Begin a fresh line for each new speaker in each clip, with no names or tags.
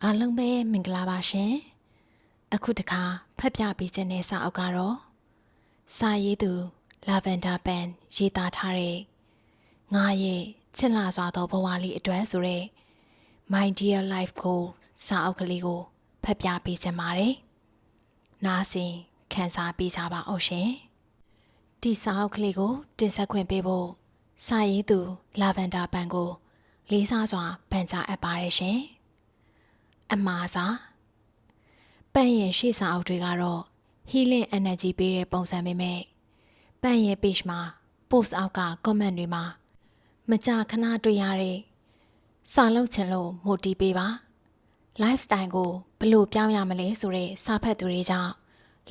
အားလုံးပဲမင်္ဂလာပါရှင်အခုတခါဖတ်ပြပေးခြင်းနဲ့စာအုပ်ကတော့စာရေးသူလာဗန်ဒါပန်ရေးသားထားတဲ့ငါရဲ့ချစ်လာစွာသောဘဝလေးအတွက်ဆိုတဲ့ My Dear Life ကိုစာအုပ်ကလေးကိုဖတ်ပြပေးခြင်းပါတယ်နားဆင်ခန်းစားပေးကြပါအောင်ရှင်ဒီစာအုပ်ကလေးကိုတင်ဆက်ခွင့်ပေးဖို့စာရေးသူလာဗန်ဒါပန်ကိုလေးစားစွာပန်ကြားအပ်ပါတယ်ရှင်အမှားစာပန့်ရဲ့ရှေ့စာအုပ်တွေကတော့ healing energy ပေးတဲ့ပုံစံပဲမဲ့ပန့်ရဲ့ page မှာ post အောက်က comment တွေမှာမကြာခဏတွေ့ရတဲ့စာလုံးချင်လို့မိုတီပေးပါ lifestyle ကိုဘယ်လိုပြောင်းရမလဲဆိုတဲ့စာဖတ်သူတွေကြောင့်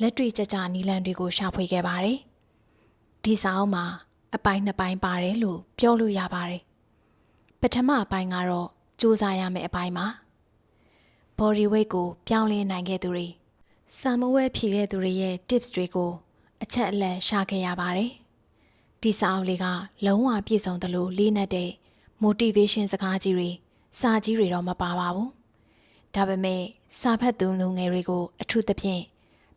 လက်တွေ့ကျကျနည်းလမ်းတွေကိုရှာဖွေခဲ့ပါတယ်ဒီစာအုပ်မှာအပိုင်းနှစ်ပိုင်းပါတယ်လို့ပြောလို့ရပါတယ်ပထမအပိုင်းကတော့စူးစမ်းရမယ့်အပိုင်းမှာbody weight ကိုပြောင်းလဲနိုင်ခဲ့သူတွေစာမဝဲဖြည့်တဲ့သူတွေရဲ့ tips တွေကိုအချက်အလက်ရှာခဲ့ရပါတယ်ဒီစာအုပ်လေးကလုံးဝပြည့်စုံသလိုလေးနက်တဲ့ motivation စကားကြီးတွေစာကြီးတွေတော့မပါပါဘူးဒါပေမဲ့စာဖတ်သူလူငယ်တွေကိုအထူးသဖြင့်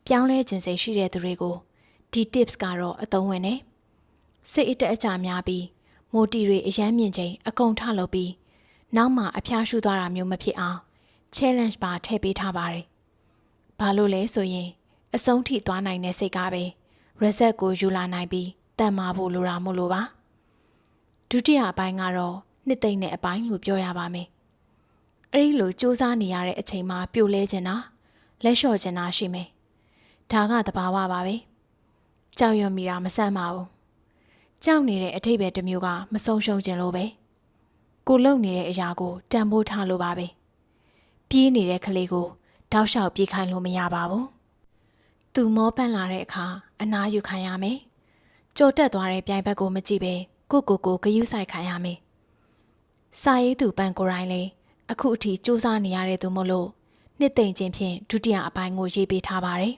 ပြောင်းလဲခြင်းစိတ်ရှိတဲ့သူတွေကိုဒီ tips ကတော့အသုံးဝင်တယ်စိတ်အတက်အကျများပြီး motivation တွေအယမ်းမြင့်ချိန်အကုန်ထလုပ်ပြီးနောက်မှအဖျားရှူသွားတာမျိုးမဖြစ်အောင် challenge ပါထည့်ပေးထားပါတယ်။ဘာလို့လဲဆိုရင်အဆုံးထိသွားနိုင်တဲ့စိတ်ကပဲ result ကိုယူလာနိုင်ပြီးတန်မာဖို့လိုတာမို့လို့ပါ။ဒုတိယအပိုင်းကတော့နှစ်သိမ့်တဲ့အပိုင်းလို့ပြောရပါမယ်။အဲဒီလိုစူးစမ်းနေရတဲ့အချိန်မှာပြိုလဲခြင်းတာလက်လျှော့ခြင်းတာရှိမယ်။ဒါကသဘာဝပါပဲ။ကြောက်ရွံ့မိတာမဆန့်ပါဘူး။ကြောက်နေတဲ့အထိပ္ပယ်တစ်မျိုးကမဆုံးရှုံးခြင်းလို့ပဲ။ကိုလုံနေတဲ့အရာကိုတန်ဖိုးထားလို့ပါပဲ။ပြေးနေတဲ့ကလေးကိုတောက်လျှောက်ပြေးခိုင်းလို့မရပါဘူး။သူမောပန့်လာတဲ့အခါအနားယူခိုင်းရမယ်။ကြော်တက်သွားတဲ့ပြိုင်ဘက်ကိုမကြည့်ပဲကိုဂယုစိုက်ခိုင်းရမယ်။စာရေးသူပန်ကိုရိုင်းလေးအခုအထိစူးစမ်းနေရတဲ့သူမို့လို့နှစ်သိမ့်ခြင်းဖြင့်ဒုတိယအပိုင်းကိုရေးပေးထားပါတယ်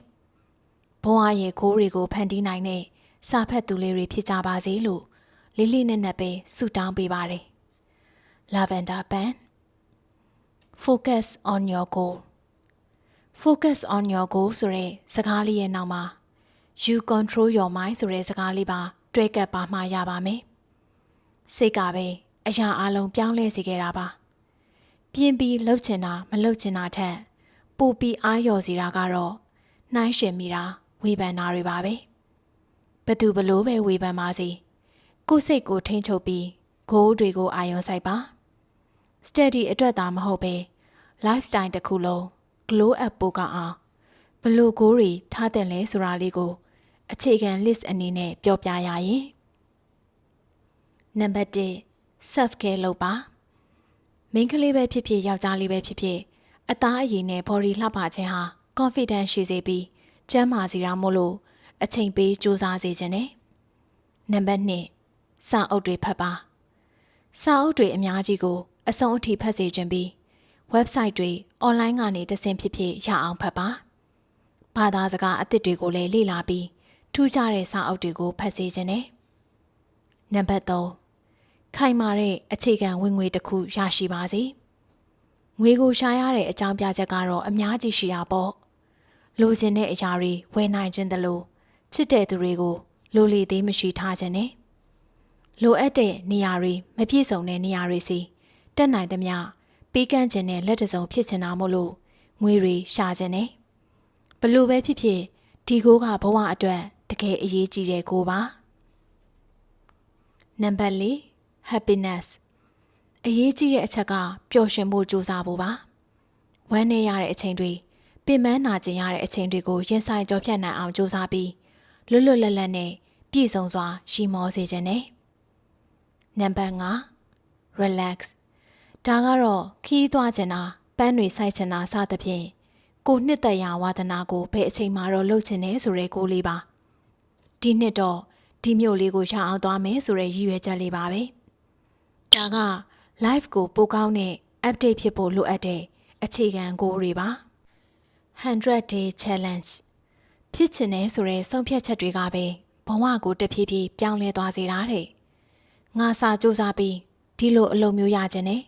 ။ဘဝရဲ့ခိုးတွေကိုဖန်တီးနိုင်တဲ့စာဖတ်သူလေးတွေဖြစ်ကြပါစေလို့လေးလေးနက်နက်ပဲဆုတောင်းပေးပါတယ်။ Lavender Pen Focus on your goal. Focus on your goal ဆိုတဲ့စကားလေးရဲ့နောက်မှာ You control your mind ဆိုတဲ့စကားလေးပါတွဲကပ်ပါမှရပါမယ်။စိတ်ကပဲအရာအလုံးပြောင်းလဲစေခဲ့တာပါ။ပြင်းပြီးလှုပ်ချင်တာမလှုပ်ချင်တာထက်ပူပြီးအားလျော်စေတာကတော့နှိုင်းယှဉ်မိတာဝေဖန်တာတွေပါပဲ။ဘသူဘလို့ပဲဝေဖန်ပါစေ။ကိုယ်စိတ်ကိုထိန်းချုပ်ပြီး goal တွေကိုအာရုံစိုက်ပါ။ study အတွက်သာမဟုတ်ပဲ lifestyle တစ်ခုလုံး glow up ပို့ကောင်းအောင်ဘလို့ goal တွေထားတဲ့လဲဆိုတာလေးကိုအခြေခံ list အနေနဲ့ပြောပြရရင်နံပါတ်1 self care လုပ်ပါမိန်းကလေးပဲဖြစ်ဖြစ်ယောက်ျားလေးပဲဖြစ်ဖြစ်အသားအရည်နဲ့ body လှပခြင်းဟာ confidence ရှိစေပြီးကျန်းမာစေတာမို့လို့အချိန်ပေးစူးစမ်းစေခြင်းနဲ့နံပါတ်2စာအုပ်တွေဖတ်ပါစာအုပ်တွေအများကြီးကိုအဆုံးအထိဖတ်စေခြင်းပြီး website တွေ online ကနေတဆင့်ဖြစ်ဖြစ်ရအောင်ဖတ်ပါဘာသာစကားအသစ်တွေကိုလည်းလေ့လာပြီးထူးခြားတဲ့စာအုပ်တွေကိုဖတ်စေခြင်းနဲ့နံပါတ်3ခိုင်မာတဲ့အခြေခံဝင်ငွေတစ်ခုရရှိပါစေငွေကိုရှာရတဲ့အကြောင်းပြချက်ကတော့အများကြီးရှိတာပေါ့လိုချင်တဲ့အရာတွေဝယ်နိုင်ခြင်းတလို့ချစ်တဲ့သူတွေကိုလိုလေသေးမရှိထားခြင်းနဲ့လိုအပ်တဲ့နေရာတွေမပြည့်စုံတဲ့နေရာတွေစီတက်နိုင်သမျှပေးကမ်းခြင်းနဲ့လက်တစုံဖြစ်ချင်တာမို့လို့ငွေတွေရှာခြင်းနဲ့ဘလို့ပဲဖြစ်ဖြစ်ဒီကိုကဘဝအတွက်တကယ်အရေးကြီးတဲ့ကိုပါနံပါတ်4 happiness အရေးကြီးတဲ့အချက်ကပျော်ရွှင်ဖို့ကြိုးစားဖို့ပါဝမ်းနည်းရတဲ့အချိန်တွေပင်ပန်းနာကျင်ရတဲ့အချိန်တွေကိုရင်ဆိုင်ကြောဖြတ်နိုင်အောင်ကြိုးစားပြီးလွတ်လွတ်လပ်လပ်နဲ့ပြည့်စုံစွာရှိမောစေခြင်းနဲ့နံပါတ်5 relax ဒါကတော့ခီးသွားခြင်းတာပန်းတွေစိုက်ခြင်းတာစသဖြင့်ကိုနှစ်သက်ရာဝါသနာကိုဘယ်အချိန်မှတော့လှုပ်ချင်နေဆိုတဲ့ကိုလေးပါဒီနှစ်တော့ဒီမျိုးလေးကိုရအောင်သွားမယ်ဆိုတဲ့ရည်ရွယ်ချက်လေးပါပဲဒါက life ကိုပိုကောင်းတဲ့ update ဖြစ်ဖို့လိုအပ်တဲ့အခြေခံကိုတွေပါ100 day challenge ဖြစ်ချင်နေဆိုတဲ့ဆုံးဖြတ်ချက်တွေကပဲဘဝကိုတဖြည်းဖြည်းပြောင်းလဲသွားစေတာတဲ့ငါစာစူးစမ်းပြီးဒီလိုအလုပ်မျိုးရခြင်းနဲ့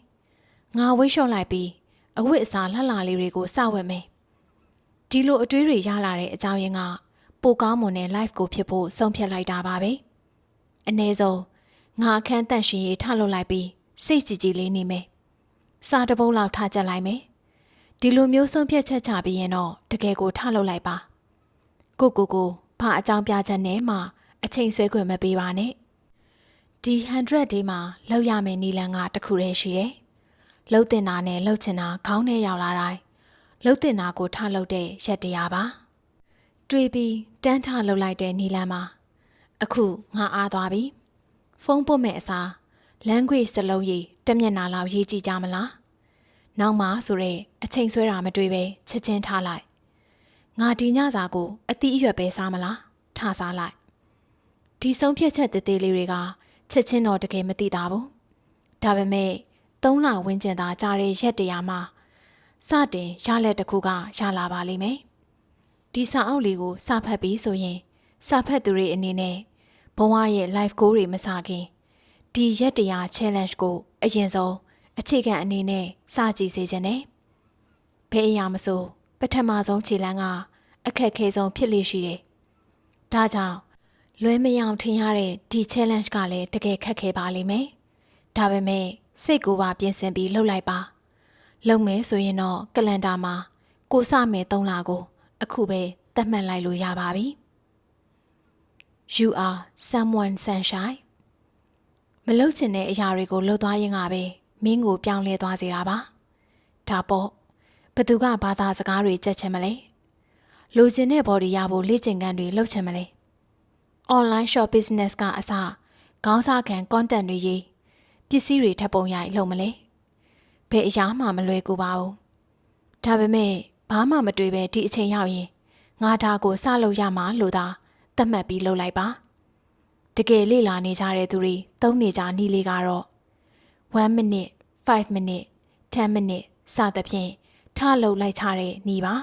ငါဝိတ်လျှော့လိုက်ပြီး အဝတ်အစားလှလှလေးတွေကိုစဝတ်မယ်ဒီလိုအတွေးတွေရလာတဲ့အကြောင်းရင်းကပိုကောင်းမွန်တဲ့ live ကိုဖြစ်ဖို့ဆုံးဖြတ်လိုက်တာပါပဲအနည်းဆုံးငါအခန်းတန့်ရှင်ရေးထလုပ်လိုက်ပြီးစိတ်ကြည်ကြည်လေးနေမယ်စာတစ်ပုဒ်လောက်ထားကြလိုက်မယ်ဒီလိုမျိုးဆုံးဖြတ်ချက်ချပြီးရင်တော့တကယ်ကိုထလုပ်လိုက်ပါကိုဘာအကြောင်းပြချက်နဲ့မှအချိန်ဆွဲခွင့်မပေးပါနဲ့ဒီ100 day မှာလောက်ရမယ်နီလန်ကတခုတည်းရှိတယ်လှုပ်တင်တာနဲ့လှုပ်ချင်တာခေါင်းထဲရောက်လာတိုင်းလှုပ်တင်တာကိုထလှုပ်တဲ့ရက်တရားပါတွေးပြီးတန်းထလှုပ်လိုက်တဲ့နီလန်မှာအခုငါအားသွားပြီဖုန်းပုတ်မဲ့အစား language စလုံးကြီးတစ်မျက်နှာလောက်ရေးကြည့်ကြမလားနောက်မှဆိုတဲ့အချိန်ဆွဲတာမတွေ့ပဲချက်ချင်းထားလိုက်ငါဒီညစာကိုအသီးအရွက်ပဲစားမလားထားစားလိုက်ဒီဆုံးဖြတ်ချက်သေးသေးလေးတွေကချက်ချင်းတော့တကယ်မသိတာဘူးဒါပေမဲ့3 လဝန်းကျင်သာကြာတဲ့ရက်တရားမှာစတင်ရလက်တစ်ခုကရလာပါလိမ့်မယ်ဒီစာအုပ်လေးကိုစာဖတ်ပြီးဆိုရင်စာဖတ်သူတွေအနေနဲ့ဘဝရဲ့ live goal တွေမစခင်ဒီရက်တရား challenge ကိုအရင်ဆုံးအခြေခံအနေနဲ့စကြည့်စေခြင်းနဲ့ဘယ်အရာမဆိုပထမဆုံးခြေလှမ်းကအခက်ခဲဆုံးဖြစ်လေရှိတယ်။ဒါကြောင့်လွဲမယောင်ထင်ရတဲ့ဒီ challenge ကလည်းတကယ်ခက်ခဲပါလိမ့်မယ်။ဒါပေမဲ့စိတ်ကိုပါပြင်ဆင်ပြီးလှုပ်လိုက်ပါ။လုပ်မယ်ဆိုရင်တော့ကလန်ဒါမှာကိုစမယ်3 လကိုအခုပဲသတ်မှတ်လိုက်လို့ရပါပြီ။ You are someone sunshine မလှုပ်ချင်တဲ့အရာတွေကိုလှုပ်သွားရင်ကပဲမင်းကိုပြောင်းလဲသွားစေတာပါဒါပေါ့ဘသူကဘာသာစကားတွေကြက်ချင်မလဲလိုချင်တဲ့ body ရဖို့လေ့ကျင့်ခန်းတွေလုပ်ချင်မလဲ online shop business ကအစခေါင်းစားခံ content တွေရေးပစ္စည်းတွေထပ်ပုံရိုက်လုပ်မလဲဘယ်အရာမှမလွယ်ကူပါဘူးဒါပေမဲ့ဘာမှမတွေ့ပဲဒီအချိန်ရောက်ရင်ငါဒါကိုစလုပ်ရမှာလို့သာသတ်မှတ်ပြီးလုပ်လိုက်ပါတကယ်လေ့လာနေကြတဲ့သူတွေသုံးနေကြနည်းလေးကတော့1 minute 5 minute 10 minute စသဖြင့်ထားလုပ်လိုက်ချတဲ့နည်းပါ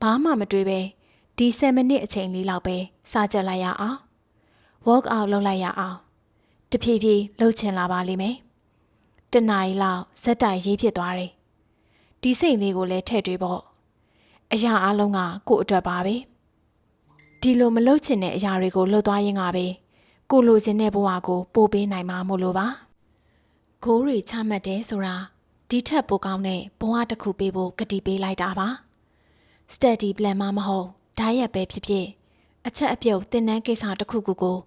ဘာမှမတွေးပဲဒီ7 minute အချိန်လေးလောက်ပဲစကြက်လိုက်ရအောင် walk out လုပ်လိုက်ရအောင်တဖြည်းဖြည်းလှုပ်ချင်လာပါလိမ့်မယ်တနားရီလောက်ဇက်တိုင်ရေးဖြစ်သွားတယ်ဒီစိတ်လေးကိုလည်းထည့်တွေးပေါ့အရာအလုံးကကို့အတွက်ပါပဲဒီလိုမလှုပ်ချင်တဲ့အရာတွေကိုလှုပ်သွားရင်ကပဲကိုလိုချင်တဲ့ဘဝကိုပို့ပေးနိုင်မှာမို့လို့ပါဂိုးတွေချမှတ်တယ်ဆိုတာဒီထက်ပိုကောင်းတဲ့ဘဝတစ်ခုပေးဖို့ကတိပေးလိုက်တာပါ study plan မဟုတ်ဓာတ်ရက်ပဲဖြစ်ဖြစ်အချက်အပြုတ်သင်တန်းကိစ္စတစ်ခုခုကို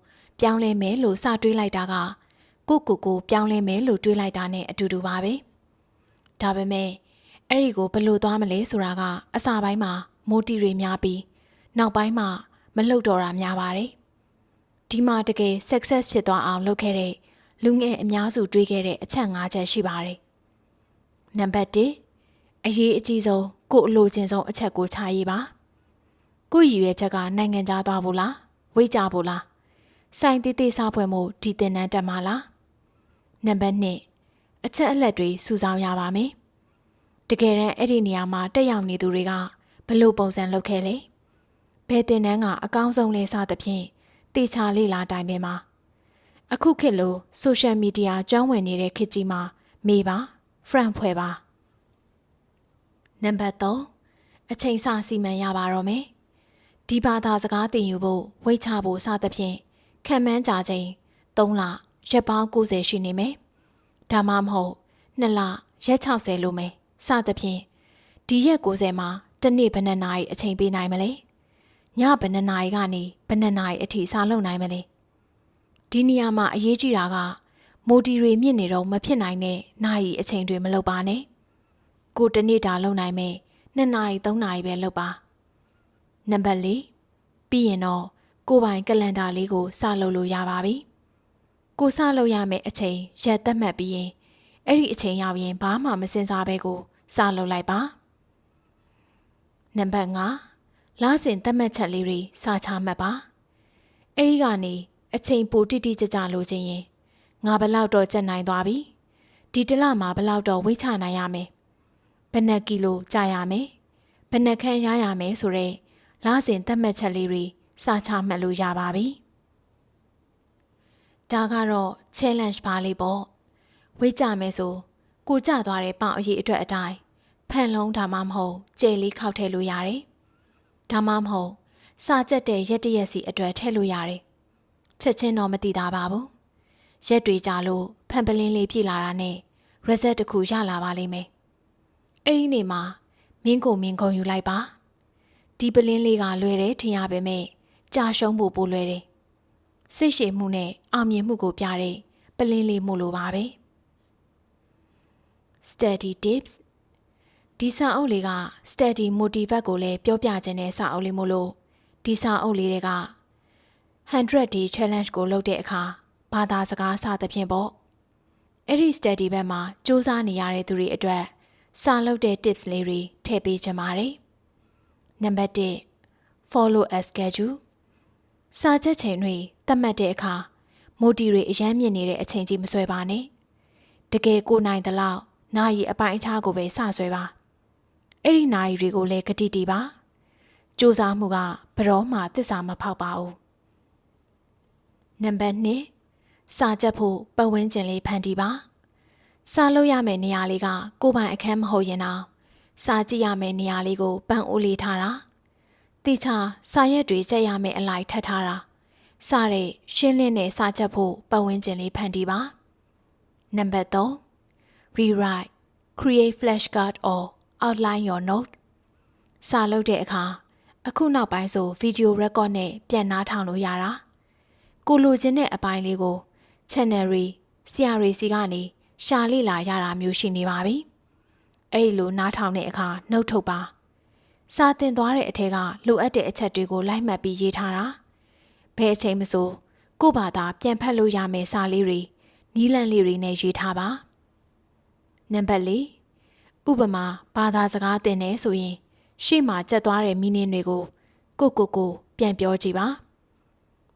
ပြောင်းလဲမယ်လို့စတွေးလိုက်တာကကိုပြောင်းလဲမယ်လို့တွေးလိုက်တာနဲ့အတူတူပါပဲဒါပေမဲ့အဲ့ဒီကိုဘယ်လိုသွားမလဲဆိုတာကအစပိုင်းမှာမိုတီတွေများပြီးနောက်ပိုင်းမှာမလှုပ်တော့တာများပါတယ်ဒီမှာတကယ် success ဖြစ်သွားအောင်လုပ်ခဲ့တဲ့လူငယ်အများစုတွေးခဲ့တဲ့အချက်5ချက်ရှိပါတယ်နံပါတ်1အရေးအကြီးဆုံးကိုအလိုချင်ဆုံးအချက်ကိုခြာရေးပါကိုရည်ရွယ်ချက်ကနိုင်ငံခြားသွားဖို့လားဝိတ်ကြဖို့လားစိုင်းသေးသေးစားပွဲမှုဒီတင်နန်းတက်မှာလားနံပါတ်2အချက်အလက်တွေစုဆောင်းရပါမယ်တကယ်တမ်းအဲ့ဒီနေရာမှာတက်ရောက်နေသူတွေကဘလို့ပုံစံလုပ်ခဲ့လဲဘယ်တင်နန်းကအကောင်းဆုံးလဲစသဖြင့်တေချာလေးလာတိုင်ပင်မှာအခုခေတ်လို social media ကျောင်းဝင်နေတဲ့ခေတ်ကြီးမှာမေးပါ friend ဖွဲ့ပါနံပါတ်3အချိန်စစီမံရပါတော့မယ်ဒီဘာသာစကားသင်ယူဖို့ဝိတ်ချဖို့စသဖြင့်ခံမှန်းကြချိန်3 လရက်ပေါင်း90ရှိနေမယ်ဒါမှမဟုတ်2 လရက်60လို့မယ်စသဖြင့်ဒီရက်90မှာတစ်နေ့ဘယ်နှစ်နာရီအချိန်ပေးနိုင်မလဲညဘယ်နှစ်နာရီကနေဘယ်နှစ်နာရီအထိစာလုပ်နိုင်မလဲဒီနေရာမှာအရေးကြီးတာကမိုတီတွေမြင့်နေတော့မဖြစ်နိုင်တဲ့နာရီအချိန်တွေမလုပ်ပါနဲ့ကိုတစ်နေ့တာလုပ်နိုင်မယ်2 နာရီ3 နာရီပဲလုပ်ပါနံပါတ်4ပြီးရင်တော့ကိုပိုင်ကလန်ဒါလေးကိုစလုပ်လို့ရပါပြီကိုစလုပ်ရမယ့်အချိန်ရက်သတ်မှတ်ပြီးရင်အဲ့ဒီအချိန်ရောက်ရင်ဘာမှမစင်စားပဲကိုစလုပ်လိုက်ပါနံပါတ်5လစဉ်သတ်မှတ်ချက်လေးတွေစာချမှတ်ပါအဲ့ဒီကနေအချိန်ပိုတိတိကျကျလိုချင်ရင်ငါဘလောက်တော့ကျက်နိုင်သွားပြီဒီတစ်လမှာဘလောက်တော့ဝိတ်ချနိုင်ရမယ်ဘယ်နှကီလိုကြာရမယ်ဘယ်နှခန်းရရမယ်ဆိုတော့လစဉ်သတ်မှတ်ချက်လေးတွေစာချမှတ်လို့ရပါပြီဒါကတော့ challenge ပါလေးပေါ့ဝိတ်ကြမယ်ဆိုကိုကျသွားတဲ့ပေါင်အရေးအတွက်အတိုင်း ဖန်လုံးဒါမှမဟုတ်ကြဲလေးခောက်ထည့်လို့ရတယ်ဒါမှမဟုတ်စာကြက်တဲ့ရက်တရက်စီအတွက်ထည့်လို့ရတယ်ချက်ချင်းတော့မတည်တာပါဘူးရက်တွေကြာလို့ဖန်ပလင်းလေးပြည့်လာတာနဲ့ result တစ်ခုရလာပါလိမ့်မယ်အဲ့ဒီနေ့မှာမင်းကိုမင်းခုံယူလိုက်ပါဒီပလင်းလေးကလွယ်တယ်ထင်ရပေမဲ့ကြာရှုံးဖို့ပိုလွယ်တယ်စိတ်ရှည်မှုနဲ့အောင်မြင်မှုကိုပြတဲ့ပလင်းလေးမို့လို့ပါပဲ Study tips ဒီစာအုပ်လေးက study motivate ကိုလည်းပြောပြခြင်းတဲ့စာအုပ်လေးမို့လို့ဒီစာအုပ်လေးတွေက100 day challenge ကိုလုပ်တဲ့အခါဘာသာစကားစသဖြင့်ပေါ့အဲ့ဒီ study ဘက်မှာစူးစမ်းနေရတဲ့သူတွေအတွက်စာလုပ်တဲ့ tips လေးတွေထည့်ပေးချင်ပါတယ်နံပါတ်1 follow a schedule စာချက်ချိန်တွေသတ်မှတ်တဲ့အခါမိုတီတွေအရမ်းမြင့်နေတဲ့အချိန်ကြီးမဆွဲပါနဲ့တကယ်ကိုနိုင်သလောက်နာရီအပိုင်းအခြားကိုပဲစဆွဲပါအဲ့ဒီနာရီတွေကိုလည်းဂတိတည်ပါစူးစမ်းမှုကဘယ်တော့မှသစ္စာမဖောက်ပါဘူးနံပါတ်2စာချက်ဖို့ပတ်ဝန်းကျင်လေးဖန်တီးပါစာလုပ်ရမယ့်နေရာလေးကကိုယ်ပိုင်အခန်းမဟုတ်ရင်တော့စာကြည့်ရမယ့်နေရာလေးကိုပန်းအိုးလေးထားတာတိကျစာရွက်တွေကြက်ရမယ့်အလိုက်ထပ်ထားတာစတဲ့ရှင်းလင်းတဲ့စာချက်ဖို့ပတ်ဝန်းကျင်လေးဖန်တီးပါနံပါတ်3 rewrite create flashcard or outline your note စာလုပ်တဲ့အခါအခုနောက်ပိုင်းဆိုဗီဒီယို record နဲ့ပြန်နှားထောင်လို့ရတာကိုလိုချင်တဲ့အပိုင်းလေးကို channel တွေဆရာတွေစီကနေရှာလေ့လာရတာမျိုးရှိနေပါပြီအဲ့ဒီလိုနားထောင်တဲ့အခါနှုတ်ထုတ်ပါစာသင်သွားတဲ့အထက်ကလိုအပ်တဲ့အချက်တွေကိုလိုက်မှတ်ပြီးရေးထားတာဘယ်အချိန်မဆိုကို့ဘာသာပြန်ဖတ်လို့ရမယ့်စာလေးတွေနီးလန့်လေးတွေနဲ့ရေးထားပါနံပါတ်4ဥပမာဘာသာစကားသင်နေဆိုရင်ရှေ့မှာကျက်သွားတဲ့မီနင်းတွေကိုကိုပြန်ပြောကြည့်ပါ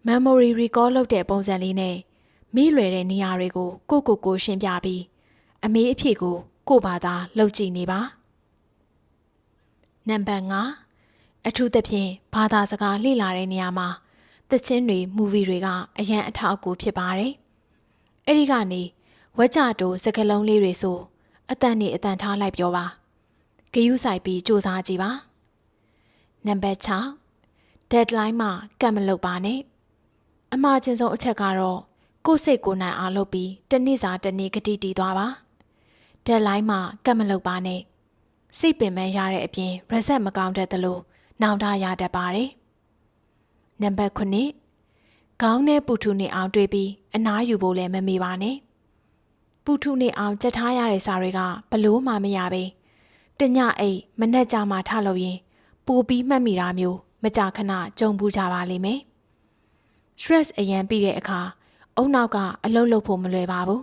memory recall လုပ်တဲ့ပုံစံလေးနဲ့မေ့လွယ်တဲ့နေရာတွေကိုကိုရှင်းပြပြီးအမေးအဖြေကိုကို့ဘာသာလုပ်ကြည့်နေပါနံပါတ်5အထူးသဖြင့်ဘာသာစကားလေ့လာတဲ့နေရာမှာသချင်းတွေမူဗီတွေကအရန်အထောက်အကူဖြစ်ပါတယ်အဲ့ဒီကနေဝက်ကြတိုစကလုံးလေးတွေဆိုအတန်နေအတန်ထားလိုက်ပြောပါဂယုဆိုင်ပြီးစူးစမ်းကြည့်ပါနံပါတ်6 deadline မှာကတ်မလုပ်ပါနဲ့အမှားချင်းဆုံးအချက်ကတော့ကိုယ်စိတ်ကိုယ်နိုင်အားလုပ်ပြီးတစ်နေ့စာတစ်နေ့ဂတိတည်သွားပါ deadline မှာကတ်မလုပ်ပါနဲ့စိတ်ပင်ပန်းရတဲ့အပြင် result မကောင်းတတ်သလိုနောင်တရတတ်ပါတယ်နံပါတ်9ခေါင်းနဲ့ပူထုနေအောင်တွေးပြီးအနားယူဖို့လည်းမမေ့ပါနဲ့ပူထုနေအောင်ကြက်ထားရတဲ့စာတွေကဘလို့မှမရပဲတညအိတ်မနဲ့ကြမှာထလို့ရင်ပူပြီးမှတ်မိတာမျိုးမကြခဏကြုံဘူးကြပါလိမ့်မယ် stress အရန်ပြီးတဲ့အခါအုံနောက်ကအလုပ်လုပ်ဖို့မလွယ်ပါဘူး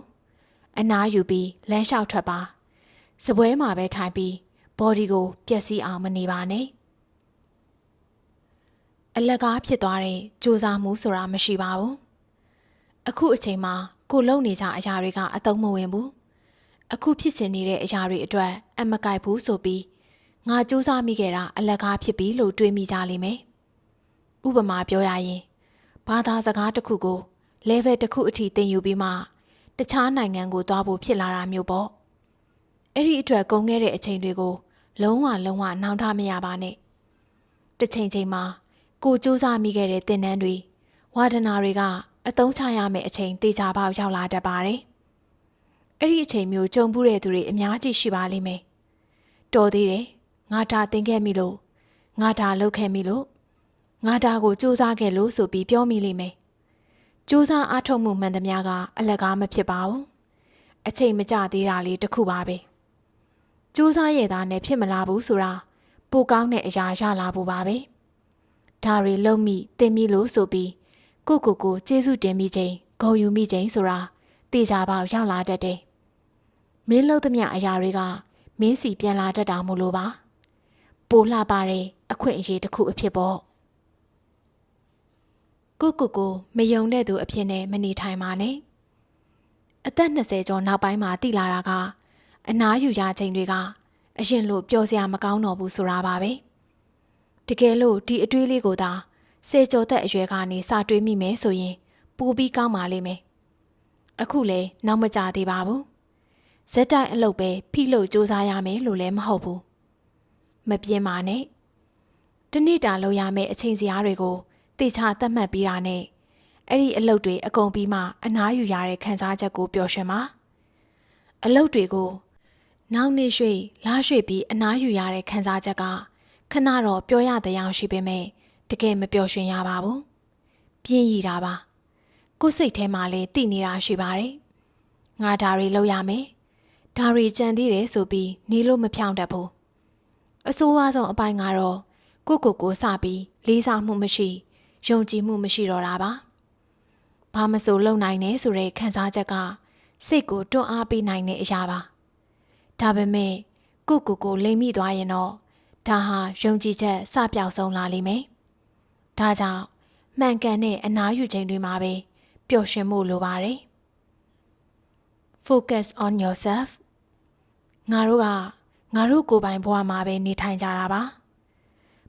အနားယူပြီးလမ်းလျှောက်ထွက်ပါစပွဲမှာပဲထိုင်ပြီး body ကိုပျက်စီးအောင်မနေပါနဲ့အလကားဖြစ်သွားတဲ့ကြိုးစားမှုဆိုတာမရှိပါဘူးအခုအချိန်မှာကိုလုံနေကြအရာတွေကအသုံးမဝင်ဘူးအခုဖြစ်နေနေတဲ့အရာတွေအတွက်အမကိုက်ဘူးဆိုပြီးငါစူးစမ်းမိခဲ့တာအလကားဖြစ်ပြီလို့တွေးမိကြလိမ့်မယ်ဥပမာပြောရရင်ဘာသာစကားတစ်ခုကို level တစ်ခုအထိသင်ယူပြီးမှတခြားနိုင်ငံကိုသွားဖို့ဖြစ်လာတာမျိုးပေါ့အဲ့ဒီအတွက်ကုန်ခဲ့တဲ့အချိန်တွေကိုလုံးဝနောင်တမရပါနဲ့တစ်ချိန်မှာကိုစူးစမ်းမိခဲ့တဲ့သင်တန်းတွေဝါဒနာတွေကအသုံးချရမယ့်အချိန်တေချာပေါက်ရောက်လာတတ်ပါတယ်အဲ့ဒီအချိန်မျိုးကြုံဘူးတဲ့သူတွေအများကြီးရှိပါလိမ့်မယ်တော်သေးတယ်ငါဒါသင်ခဲ့မိလို့ငါဒါလုပ်ခဲ့မိလို့ငါဒါကိုစူးစမ်းခဲ့လို့ဆိုပြီးပြောမိလိမ့်မယ်စူးစမ်းအားထုတ်မှုမှန်သမျှကအလကားမဖြစ်ပါဘူးအချိန်မကျသေးတာလေးတစ်ခုပါပဲစူးစမ်းရတဲ့နဲ့ဖြစ်မလာဘူးဆိုတာပိုကောင်းတဲ့အရာရလာဖို့ပါပဲဒါတွေလုံးမိသင်မိလို့ဆိုပြီးကိုကျေးဇူးတင်မိခြင်းဂုဏ်ယူမိခြင်းဆိုတာတေချာပေါက်ရောက်လာတတ်တယ်မင်းလုပ်သမျှအရာတွေကမင်းစီပြန်လာတတ်တာမို့လို့ပါပိုလှပတဲ့အခွင့်အရေးတစ်ခုအဖြစ်ပေါ့ကိုမယုံတဲ့သူအဖြစ်နဲ့မနေထိုင်ပါနဲ့အသက်20ကျော်နောက်ပိုင်းမှာတည်လာတာကအနားယူရခြင်းတွေကအရင်လိုပျော်စရာမကောင်းတော့ဘူးဆိုတာပါပဲတကယ်လို့ဒီအတွေးလေးကိုသာ10ကျော်သက်အရွယ်ကနေစတွေးမိမယ်ဆိုရင်ပိုပြီးကောင်းပါလိမ့်မယ်အခုလည်းနောက်မကြသေးပါဘူး ဇက်တိုင်အလုပ်ပဲဖိလို့စူးစမ်းရမယ်လို့လည်းမဟုတ်ဘူးမပြင်းပါနဲ့တနေ့တာလုပ်ရမယ့်အချိန်စရာတွေကိုတေချာသတ်မှတ်ပြီးတာနဲ့အဲ့ဒီအလုပ်တွေအကုန်ပြီးမှအနားယူရတဲ့ခံစားချက်ကိုပျော်ရွှင်ပါအလုပ်တွေကိုနောက်နေ့ရွှေ့လာရွှေ့ပြီးအနားယူရတဲ့ခံစားချက်ကခဏတော့ပြောရတဲ့အောင်ရှိပေမဲ့တကယ်မပျော်ရွှင်ရပါဘူးပြင်းရတာပါကိုယ်စိတ်ထဲမှာလည်းတည်နေတာရှိပါတယ်ငါဒါတွေလုပ်ရမယ်ဒါတွေကြံသေးတယ်ဆိုပြီးနေလို့မဖြောင်းတတ်ဘူးအဆိုးဝါးဆုံးအပိုင်းကတော့ကိုစပြီးလေးစားမှုမရှိယုံကြည်မှုမရှိတော့တာပါဘာမဆိုလုပ်နိုင်နေဆိုတဲ့ခံစားချက်ကစိတ်ကိုတွန်းအားပေးနိုင်တဲ့အရာပါဒါပေမဲ့ကိုလိမ်မိသွားရင်တော့ဒါဟာယုံကြည်ချက်စပြောက်ဆုံးလာလိမ့်မယ်ဒါကြောင့်မှန်ကန်တဲ့အနားယူချိန်တွေမှာပဲပျော်ရွှင်မှုလိုပါတယ် Focus on yourself ငါတို့ကိုယ်ပိုင်ဘဝမှာပဲနေထိုင်ကြတာပါ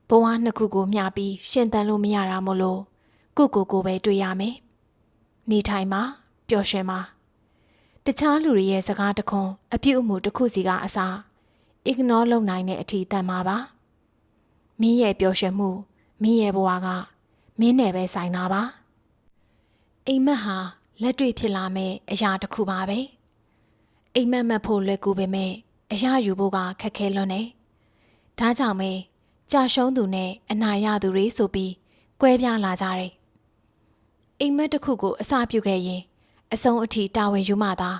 ဘဝနှစ်ခုကိုမျှပြီးရှင်သန်လို့မရတာမို့လို့ကိုပဲတွေ့ရမယ်နေထိုင်ပါပျော်ရွှင်ပါတခြားလူတွေရဲ့စကားတခွန်းအပြုအမူတစ်ခုစီကအစား ignore လုပ်နိုင်တဲ့အထိတန်ပါပါမင်းရဲ့ပျော်ရွှင်မှုမင်းရဲ့ဘဝကမင်းနဲ့ပဲဆိုင်တာပါအိမ်မက်ဟာလက်တွေ့ဖြစ်လာမယ့်အရာတစ်ခုပါပဲအိမ်မက်မှတ်ဖို့လွယ်ကူပေမဲ့အရာယူဖို့ကခက်ခဲလွန်းနေဒါကြောင့်ပဲကြာရှုံးသူနဲ့အနာရသူတွေဆိုပြီးကွဲပြားလာကြတယ်အိမ်မက်တစ်ခုကိုအစပြုခဲ့ရင်အဆုံးအထိတာဝန်ယူမှသာ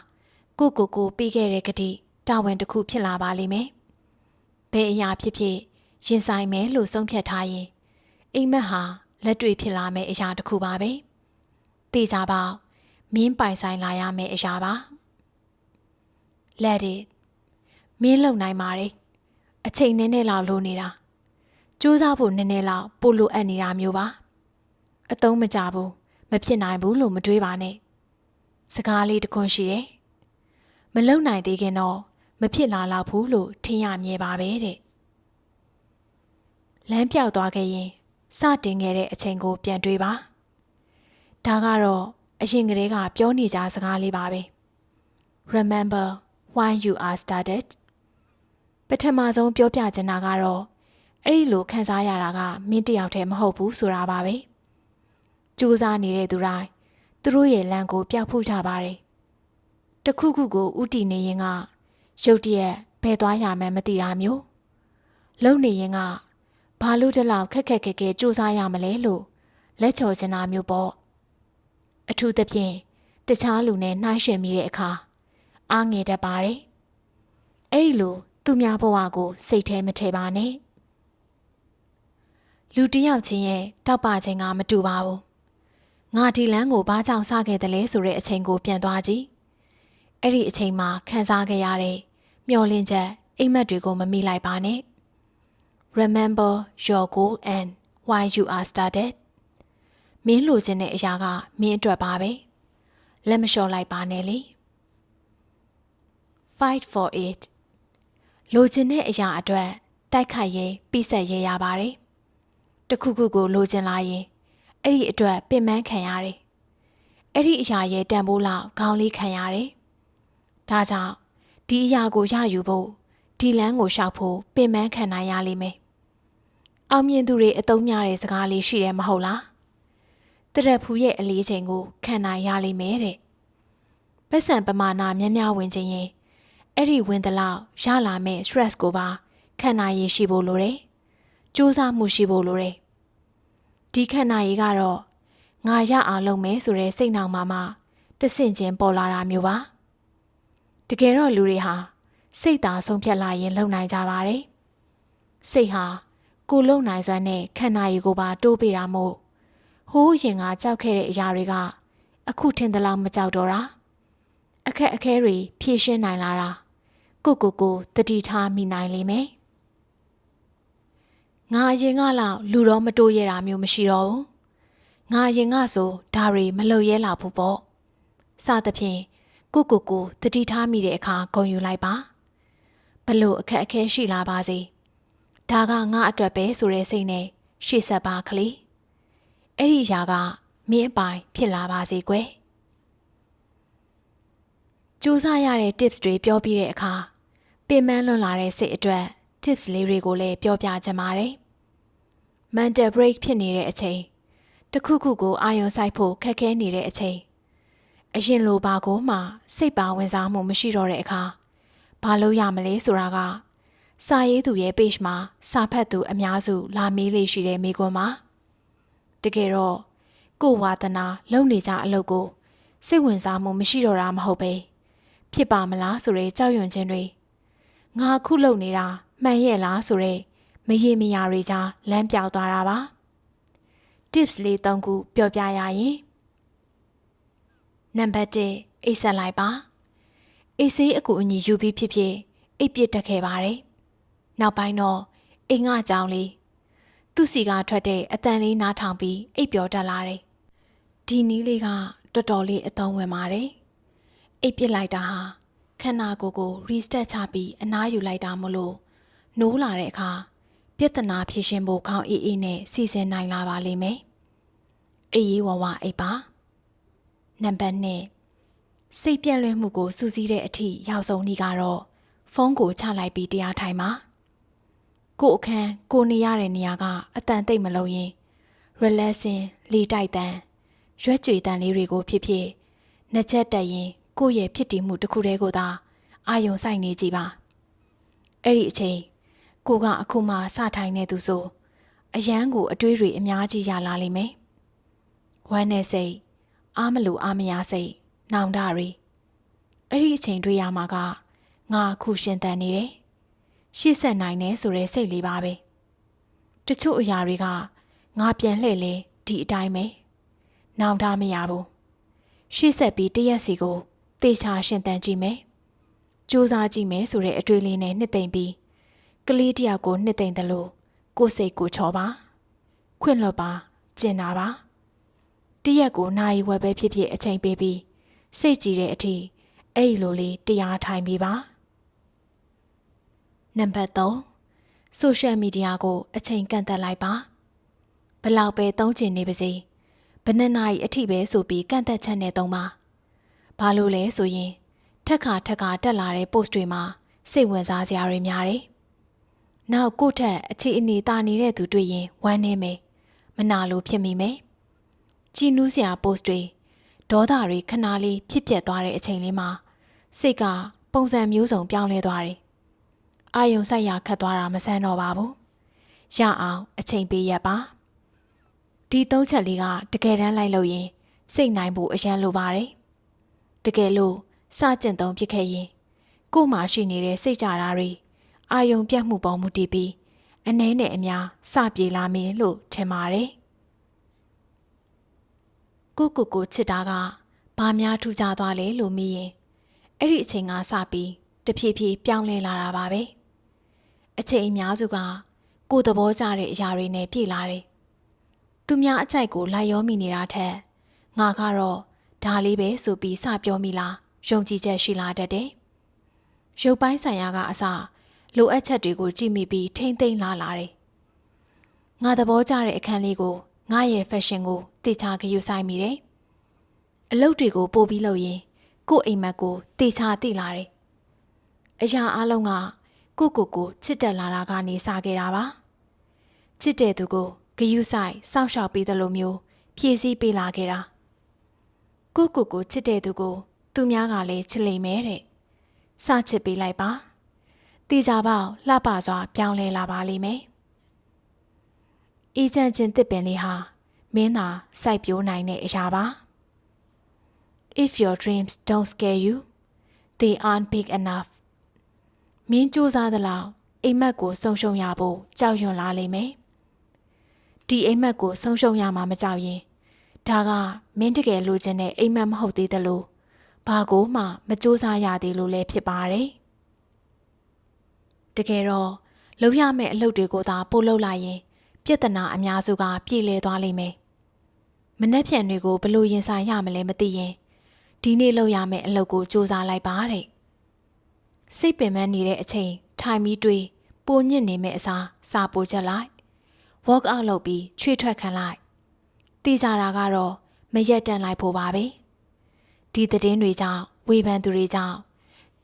ကိုပြီးခဲ့တဲ့ကတိတာဝန်တစ်ခုဖြစ်လာပါလိမ့်မယ်ဘယ်အရာဖြစ်ဖြစ်ရင်ဆိုင်မယ်လို့ဆုံးဖြတ်ထားရင်အိမ်မက်ဟာလက်တွေ့ဖြစ်လာမယ့်အရာတစ်ခုပါပဲသိကြပါမင်းပိုင်ဆိုင်လာရမယ့်အရာပါ Let it မင်းလုံနိုင်ပါတယ်အချိန်နည်းနည်းလောက်လိုနေတာစူးစမ်းဖို့နည်းနည်းလောက်ပိုလိုအပ်နေတာမျိုးပါအသုံးမကျဘူးမဖြစ်နိုင်ဘူးလို့မတွေးပါနဲ့စကားလေးတစ်ခွန်းရှိတယ်မလုံနိုင်သေးခင်တော့မဖြစ်လာတော့ဘူးလို့ထင်ရမြဲပါပဲတဲ့လမ်းပြောက်သွားခဲ့ရင်စတင်ခဲ့တဲ့အချိန်ကိုပြန်တွေးပါဒါကတော့အရင်ကတည်းကပြောနေကြစကားလေးပါပဲ Remember why you are started ပထမဆုံးပြောပြချင်တာကတော့အဲ့ဒီလိုခံစားရတာကမင်းတယောက်တည်းမဟုတ်ဘူးဆိုတာပါပဲကြိုးစားနေတဲ့သူတိုင်းသူတို့ရဲ့လမ်းကိုပျောက်ဖို့ကြပါတယ်တခုခုကိုဥတီနေရင်ကရုတ်တရက်ဘယ်သွားရမှန်းမသိတာမျိုးလုံနေရင်ကဘာလို့တလောက်ခက်ခဲကြိုးစားရမလဲလို့လက်ချော်ချင်တာမျိုးပေါ့အထူးသဖြင့်တခြားလူနဲ့နှိုင်းယှဉ်မိတဲ့အခါအားငယ်တတ်ပါတယ်အဲ့ဒီလိုသူများဘဝကိုစိတ်ထဲမထည့်ပါနဲ့လူတစ်ယောက်ချင်းရဲ့တောက်ပခြင်းကမတူပါဘူးငါဒီလမ်းကိုဘာကြောင့်စခဲ့တယ်လဲဆိုတဲ့အချိန်ကိုပြန်သွားကြည့်အဲ့ဒီအချိန်မှာခံစားခဲ့ရတဲ့မျောလင့်ချက်အိမ်မက်တွေကိုမမိလိုက်ပါနဲ့ Remember your goal and why you are started မင်းလိုချင်တဲ့အရာကမင်းအတွက်ပါပဲလက်မလျှော့လိုက်ပါနဲ့လေ Fight for it လိုချင်တဲ့အရာအတွက်တိုက်ခိုက်ရေးပြီးဆက်ရေးရပါတယ်တခုခုကိုလိုချင်လာရင်အဲ့ဒီအတွက်ပင်ပန်းခံရတယ်အဲ့ဒီအရာရဲ့တန်ဖိုးလောက်ခေါင်းလေးခံရတယ်ဒါကြောင့်ဒီအရာကိုရယူဖို့ဒီလမ်းကိုရှောက်ဖို့ပင်ပန်းခံနိုင်ရလိမ့်မယ်အောင်မြင်သူတွေအသုံးများတဲ့စကားလေးရှိတယ်မဟုတ်လားတရက်ဖူးရဲ့အလေးချိန်ကိုခံနိုင်ရလိမ့်မယ်တဲ့ပတ်စံပမာဏများများဝင်ခြင်းရင်အဲ့ဒီဝင်သလောက်ရလာမဲ့ stress ကိုပါခံနိုင်ရရှိဖို့လိုတယ်ကြိုးစားမှုရှိဖို့လိုတယ်ဒီခံနိုင်ရကတော့ငါရအောင်လုပ်မယ်ဆိုတဲ့စိတ်နှောင်မှတဆင့်ချင်းပေါ်လာတာမျိုးပါတကယ်တော့လူတွေဟာစိတ်သာဆုံးဖြတ်လာရင်လုံနိုင်ကြပါတယ်စိတ်ဟာကိုလုံနိုင်စွမ်းနဲ့ခံနိုင်ရကိုပါတိုးပေးတာမို့ဟိုးရင်ကကြောက်ခဲ့တဲ့အရာတွေကအခုထင်သလောက်မကြောက်တော့တာအခက်အခဲတွေဖြေရှင်းနိုင်လာတာကိုတတိထားမိနိုင်လိမ့်မယ်ငါအရင်ကလောက်လူတော့မတိုးရတာမျိုးမရှိတော့ဘူးငါအရင်ကဆိုဒါတွေမလုပ်ရဲလောက်ဘူးပေါ့စသဖြင့်ကိုတတိထားမိတဲ့အခါဂုဏ်ယူလိုက်ပါဘလို့အခက်အခဲရှိလာပါစေဒါကငါအတွက်ပဲဆိုတဲ့စိတ်နဲ့ရှေ့ဆက်ပါကလေးအဲ့ဒီຢာကမင်းအပိုင်ဖြစ်လာပါစေကွယ် ကြိုးစားရတဲ့ tips တွေပြောပြတဲ့အခါပင်ပန်းလွန်လာတဲ့စိတ်အတွက် tips လေးတွေကိုလည်းပြောပြချင်ပါတယ်။ mental break ဖြစ်နေတဲ့အချိန်တစ်ခုခုကိုအာရုံစိုက်ဖို့ခက်ခဲနေတဲ့အချိန်အရင်လိုပါကိုမှစိတ်ပါဝင်စားမှုမရှိတော့တဲ့အခါဘာလို့ရမလဲဆိုတာကစာရေးသူရဲ့ page မှာစာဖတ်သူအများစုလာမေးလေရှိတဲ့မိကွန်းမှာတကယ်တော့ကိုဝါသနာလုံနေကြအလုပ်ကိုစိတ်ဝင်စားမှုမရှိတော့တာမဟုတ်ပဲဖြစ်ပါမလားဆိုတဲ့ကြောက်ရွံ့ခြင်းတွေငါခုလုပ်နေတာမှန်ရဲ့လားဆိုတဲ့မရေမရာတွေကြားလမ်းပြောက်သွားတာပါ tips လေး၃ခုပြောပြရရင်နံပါတ်1အိတ်ဆက်လိုက်ပါအိတ်ဆေးအကူအညီယူပြီးဖြစ်ဖြစ်အိတ်ပြစ်တက်ခဲ့ပါတယ်နောက်ပိုင်းတော့အိမ်ငှကြောင်လေးသူ့စီကထွက်တဲ့အတန်လေးနားထောင်ပြီးအိပ်ပျော်တက်လာတယ်ဒီနီးလေးကတော်တော်လေးအသုံးဝင်ပါတယ်အိပ်ပစ်လိုက်တာဟာခန္ဓာကိုယ်ကို reset ချပြီးအနားယူလိုက်တာမို့လို့နိုးလာတဲ့အခါပြဿနာဖြေရှင်းဖို့ခေါင်းအေးအေးနဲ့စီစဉ်နိုင်လာပါလိမ့်မယ်အေးအေးဝဝအိပ်ပါနံပါတ်2စိတ်ပြန့်လွင့်မှုကိုစူးစီးတဲ့အထိရောက်ဆုံးဤကတော့ဖုန်းကိုချလိုက်ပြီးတရားထိုင်ပါကို့အခန်းကိုနေရတဲ့နေရာကအတန်တိတ်မလုံးရင် relaxing လေတိုက်တန်ရွက်ကြွေတန်လေးတွေကိုဖြစ်ဖြစ်နှစ်ချက်တက်ရင်ကိုယ့်ရဲ့ဖြစ်တည်မှုတစ်ခုတည်းကိုသာအာယုံစိုက်နေကြည့်ပါအဲ့ဒီအချိန်ကိုကအခုမှစထိုင်နေသူဆိုအရန်ကိုအတွေးတွေအများကြီးရလာလိမ့်မယ်ဝမ်းနဲ့စိတ်အားမလို့အားမရစိတ်နောင်တတွေအဲ့ဒီအချိန်တွေ့ရမှာကငါအခုရှင်သန်နေတယ်ရှေ့ဆက်နိုင်တယ်ဆိုတဲ့စိတ်လေးပါပဲတချို့အရာတွေကငါပြန်လှည့်လဲဒီအတိုင်းပဲနောင်တမရဘူးရှေ့ဆက်ပြီးတရက်စီကိုသေချာရှင်သန်ကြည့်မယ်စူးစမ်းကြည့်မယ်ဆိုတဲ့အတွေ့အလေးနဲ့နှစ်သိမ့်ပြီးကလေးတယောက်ကိုနှစ်သိမ့်တယ်လို့ကိုယ်စိတ်ကိုချောပါခွင့်လွတ်ပါကျင်နာပါတရက်ကိုနာရီဝက်ပဲဖြစ်ဖြစ်အချိန်ပေးပြီးစိတ်ကြည်တဲ့အထိအဲ့ဒီလိုလေးတရားထိုင်ပြီးပါနံပါတ်3 social media ကိုအချိန်ကန့်သတ်လိုက်ပါဘလောက်ပဲသုံးချင်နေပါစေဘယ်နှစ်နာရီအထိပဲဆိုပြီးကန့်သတ်ချက်နဲ့သုံးပါဘာလို့လဲဆိုရင်ထက်ခါတက်လာတဲ့ post တွေမှာစိတ်ဝင်စားစရာတွေများတယ်နောက်ကိုယ့်ထက်အခြေအနေတာနေတဲ့သူတွေ့ရင်ဝမ်းနည်းမယ်မနာလိုဖြစ်မိမယ်ကြည်နူးစရာ post တွေဒေါသတွေခဏလေးဖြစ်ပျက်သွားတဲ့အချိန်လေးမှာစိတ်ကပုံစံမျိုးစုံပြောင်းလဲသွားတယ်အာယုံဆိုင်ရာခတ်သွားတာမဆန်းတော့ပါဘူးရအောင်အချိန်ပေးရပါဒီ၃ချက်လေးကတကယ်တမ်းလိုက်လို့ရင်စိတ်နိုင်ဖို့အရန်လိုပါတယ်တကယ်လို့စကျင့်သုံးဖြစ်ခဲ့ရင်ကို့မှာရှိနေတဲ့စိတ်ကြတာတွေအာယုံပြတ်မှုပေါ်မူတည်ပြီးအနည်းနဲ့အများစပြေလာမင်းလို့ထင်ပါတယ်ကိုချစ်တာကဘာများထူးခြားသွားလဲလို့မေးရင်အဲ့ဒီအချိန်ကစပြီးတဖြည်းဖြည်းပြောင်းလဲလာတာပါပဲအချိန်အများစုကကိုယ်သဘောကျတဲ့အရာတွေနဲ့ပြည့်လာတယ်သူများအကြိုက်ကိုလိုက်ရောမိနေတာထက်ငါကတော့ဒါလေးပဲဆိုပြီးစပြောမိလားယုံကြည်ချက်ရှိလာတတ်တယ်ရုပ်ပိုင်းဆိုင်ရာကအစလိုအပ်ချက်တွေကိုကြည့်မိပြီးထိမ့်သိမ့်လာတယ်ငါသဘောကျတဲ့အခန်းလေးကိုငါရဲ့ fashion ကိုတေချာဂရုစိုက်မိတယ်အလုပ်တွေကိုပို့ပြီးလုပ်ရင်ကို့အိမ်မက်ကိုတေချာသိလာတယ်အရာအလုံးကကိုချစ်တက်လာတာကနေစခဲ့တာပါချစ်တဲ့သူကိုဂရုစိုက်စောင့်ရှောက်ပေးတယ်လို့မျိုးဖြည့်ဆည်းပေးလာခဲ့တာကိုချစ်တဲ့သူကိုသူများကလည်းချစ်လိမ့်မယ်တဲ့စချစ်ပေးလိုက်ပါတေချာပေါက်လှပစွာပြောင်းလဲလာပါလိမ့်မယ်အေးချမ်းခြင်းတစ်ပင်လေးဟာမင်းသာစိုက်ပျိုးနိုင်တဲ့အရာပါ If your dreams don't scare you, they aren't big enough. မင်းကြိုးစားသလောက်အိမ်မက်ကိုဆုံးရှုံးရဖို့ကြောက်ရွံ့လာလိမ့်မယ်။ဒီအိမ်မက်ကိုဆုံးရှုံးရမှာမကြောက်ရင်ဒါကမင်းတကယ်လိုချင်တဲ့အိမ်မက်မဟုတ်သေးသလိုဘာကိုမှမကြိုးစားရသေးလို့လည်းဖြစ်ပါတယ်။တကယ်တော့လုပ်ရမယ့်အလုပ်တွေကိုသာပို့လုပ်လိုက်ရင်ပြဿနာအများစုကပြေလည်သွားလိမ့်မယ်။မနှက်ဖြန်တွေကိုဘလို့ရင်ဆိုင်ရမလဲမသိရင်ဒီနေ့လုပ်ရမယ့်အလုပ်ကိုစူးစမ်းလိုက်ပါတဲ့စိတ်ပင်ပန်းနေတဲ့အချိန်ထိုင်ပြီးတွေးပိုညစ်နေမယ့်အစားစာပိုချက်လိုက် walk out လုပ်ပြီးချွေထွက်ခံလိုက်တေးကြတာကတော့မရက်တန့်လိုက်ဖို့ပါပဲဒီသတင်းတွေကြောင့် ဝေဖန်သူတွေကြောင့်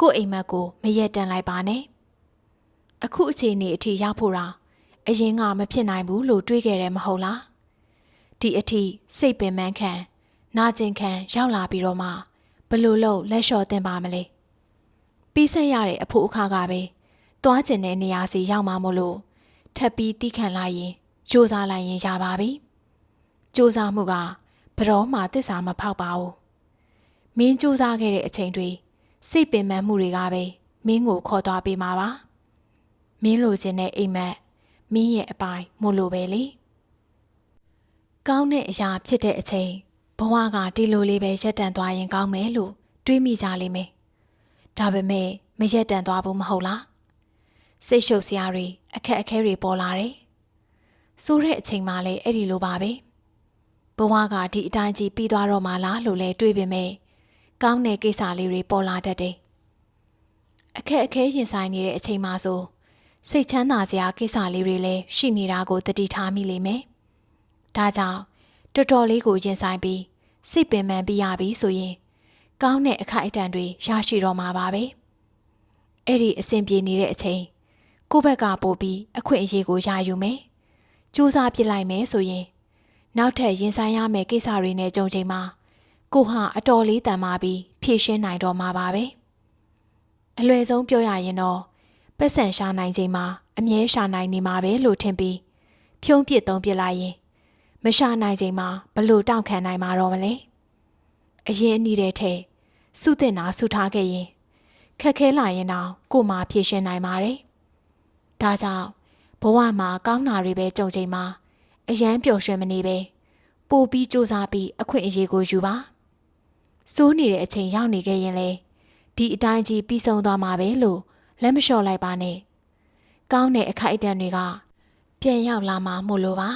ကို့အိမ်မက်ကိုမရက်တန်လိုက်ပါနဲ့အခုအခြေအနေအထိရောက်ဖို့တာအရင်ကမဖြစ်နိုင်ဘူးလို့တွေးခဲ့တယ်မဟုတ်လားဒီအထိစိတ်ပင်ပန်းခံနာကျင်ခံရောက်လာပြီးတော့မှဘလို့လို့လက်လျှော့တင်ပါမလဲပြီးဆက်ရတဲ့အဖို့အခါကပဲသွားကျင်တဲ့နေရာစီရောက်မှမို့လို့ထပ်ပြီးတီးခံလိုက်ရင်ကြိုးစားလိုက်ရင်ရပါပြီကြိုးစားမှုကဘယ်တော့မှသစ္စာမဖောက်ပါဘူးမင်းကြိုးစားခဲ့တဲ့အချိန်တွေစိတ်ပင်ပန်းမှုတွေကပဲမင်းကိုခေါ်သွားပေးမှာပါမင်းလိုချင်တဲ့အိမ်မက်မင်းရဲ့အပိုင်မို့လို့ပဲလေကောင်းတဲ့အရာဖြစ်တဲ့အချိန်ဘဝကဒီလိုလေးပဲရက်တန်သွားရင်ကောင်းမယ်လို့တွေးမိကြလိမ့်မယ်ဒါပေမဲ့မရက်တန်သွားဘူးမဟုတ်လားစိတ်ရှုပ်စရာတွေအခက်အခဲတွေပေါ်လာတယ်ဆိုတဲ့အချိန်မှလည်းအဲ့ဒီလိုပါပဲဘဝကဒီအတိုင်းကြီးပြီးသွားတော့မှလားလို့လည်းတွေးပေမဲ့ကောင်းတဲ့ကိစ္စလေးတွေပေါ်လာတတ်တယ်အခက်အခဲရင်ဆိုင်နေတဲ့အချိန်မှဆိုစိတ်ချမ်းသာစရာကိစ္စလေးတွေလည်းရှိနေတာကိုသတိထားမိလိမ့်မယ်ဒါကြောင့်တော်တော်လေးကိုရင်ဆိုင်ပြီးစိတ်ပင်ပန်းပြီးရပြီဆိုရင်ကောင်းတဲ့အခိုက်အတန့်တွေရရှိတော့မှာပါပဲအဲ့ဒီအဆင်ပြေနေတဲ့အချိန်ကိုယ့်ဘက်ကပို့ပြီးအခွင့်အရေးကိုရယူမယ်စူးစမ်းပြစ်လိုက်မယ်ဆိုရင်နောက်ထပ်ရင်ဆိုင်ရမယ့်ကိစ္စတွေနဲ့ကြုံချိန်မှာကိုဟာအတော်လေးတန်မာပြီးဖြည့်ရှင်းနိုင်တော့မှာပါပဲအလွယ်ဆုံးပြောရရင်တော့ပတ်စံရှာနိုင်ချိန်မှာအမြဲရှာနိုင်နေမှာပဲလို့ထင်ပြီးဖြုံးပစ်သုံးပစ်လိုက်ရင်မရှာနိုင်ချိန်မှာဘလို့တောင့်ခံနိုင်မှာတော့မလဲအရင်အနည်းတဲ့ထဲစုတင်တာစုထားခဲ့ရင်ခက်ခဲလာရင်တော့ကိုမှဖြည့်ရှင်းနိုင်ပါတယ်ဒါကြောင့်ဘဝမှာကောင်းတာတွေပဲကြုံချိန်မှာအယမ်းပျော်ရွှင်မနေပဲပို့ပြီးစူးစမ်းပြီးအခွင့်အရေးကိုယူပါစိုးနေတဲ့အချိန်ရောက်နေခဲ့ရင်လေဒီအတိုင်းကြီးပြီးဆုံးသွားမှာပဲလို့လက်မလျှော့လိုက်ပါနဲ့ကောင်းတဲ့အခိုက်အတန့်တွေကပြန်ရောက်လာမှာမို့လို့ပါ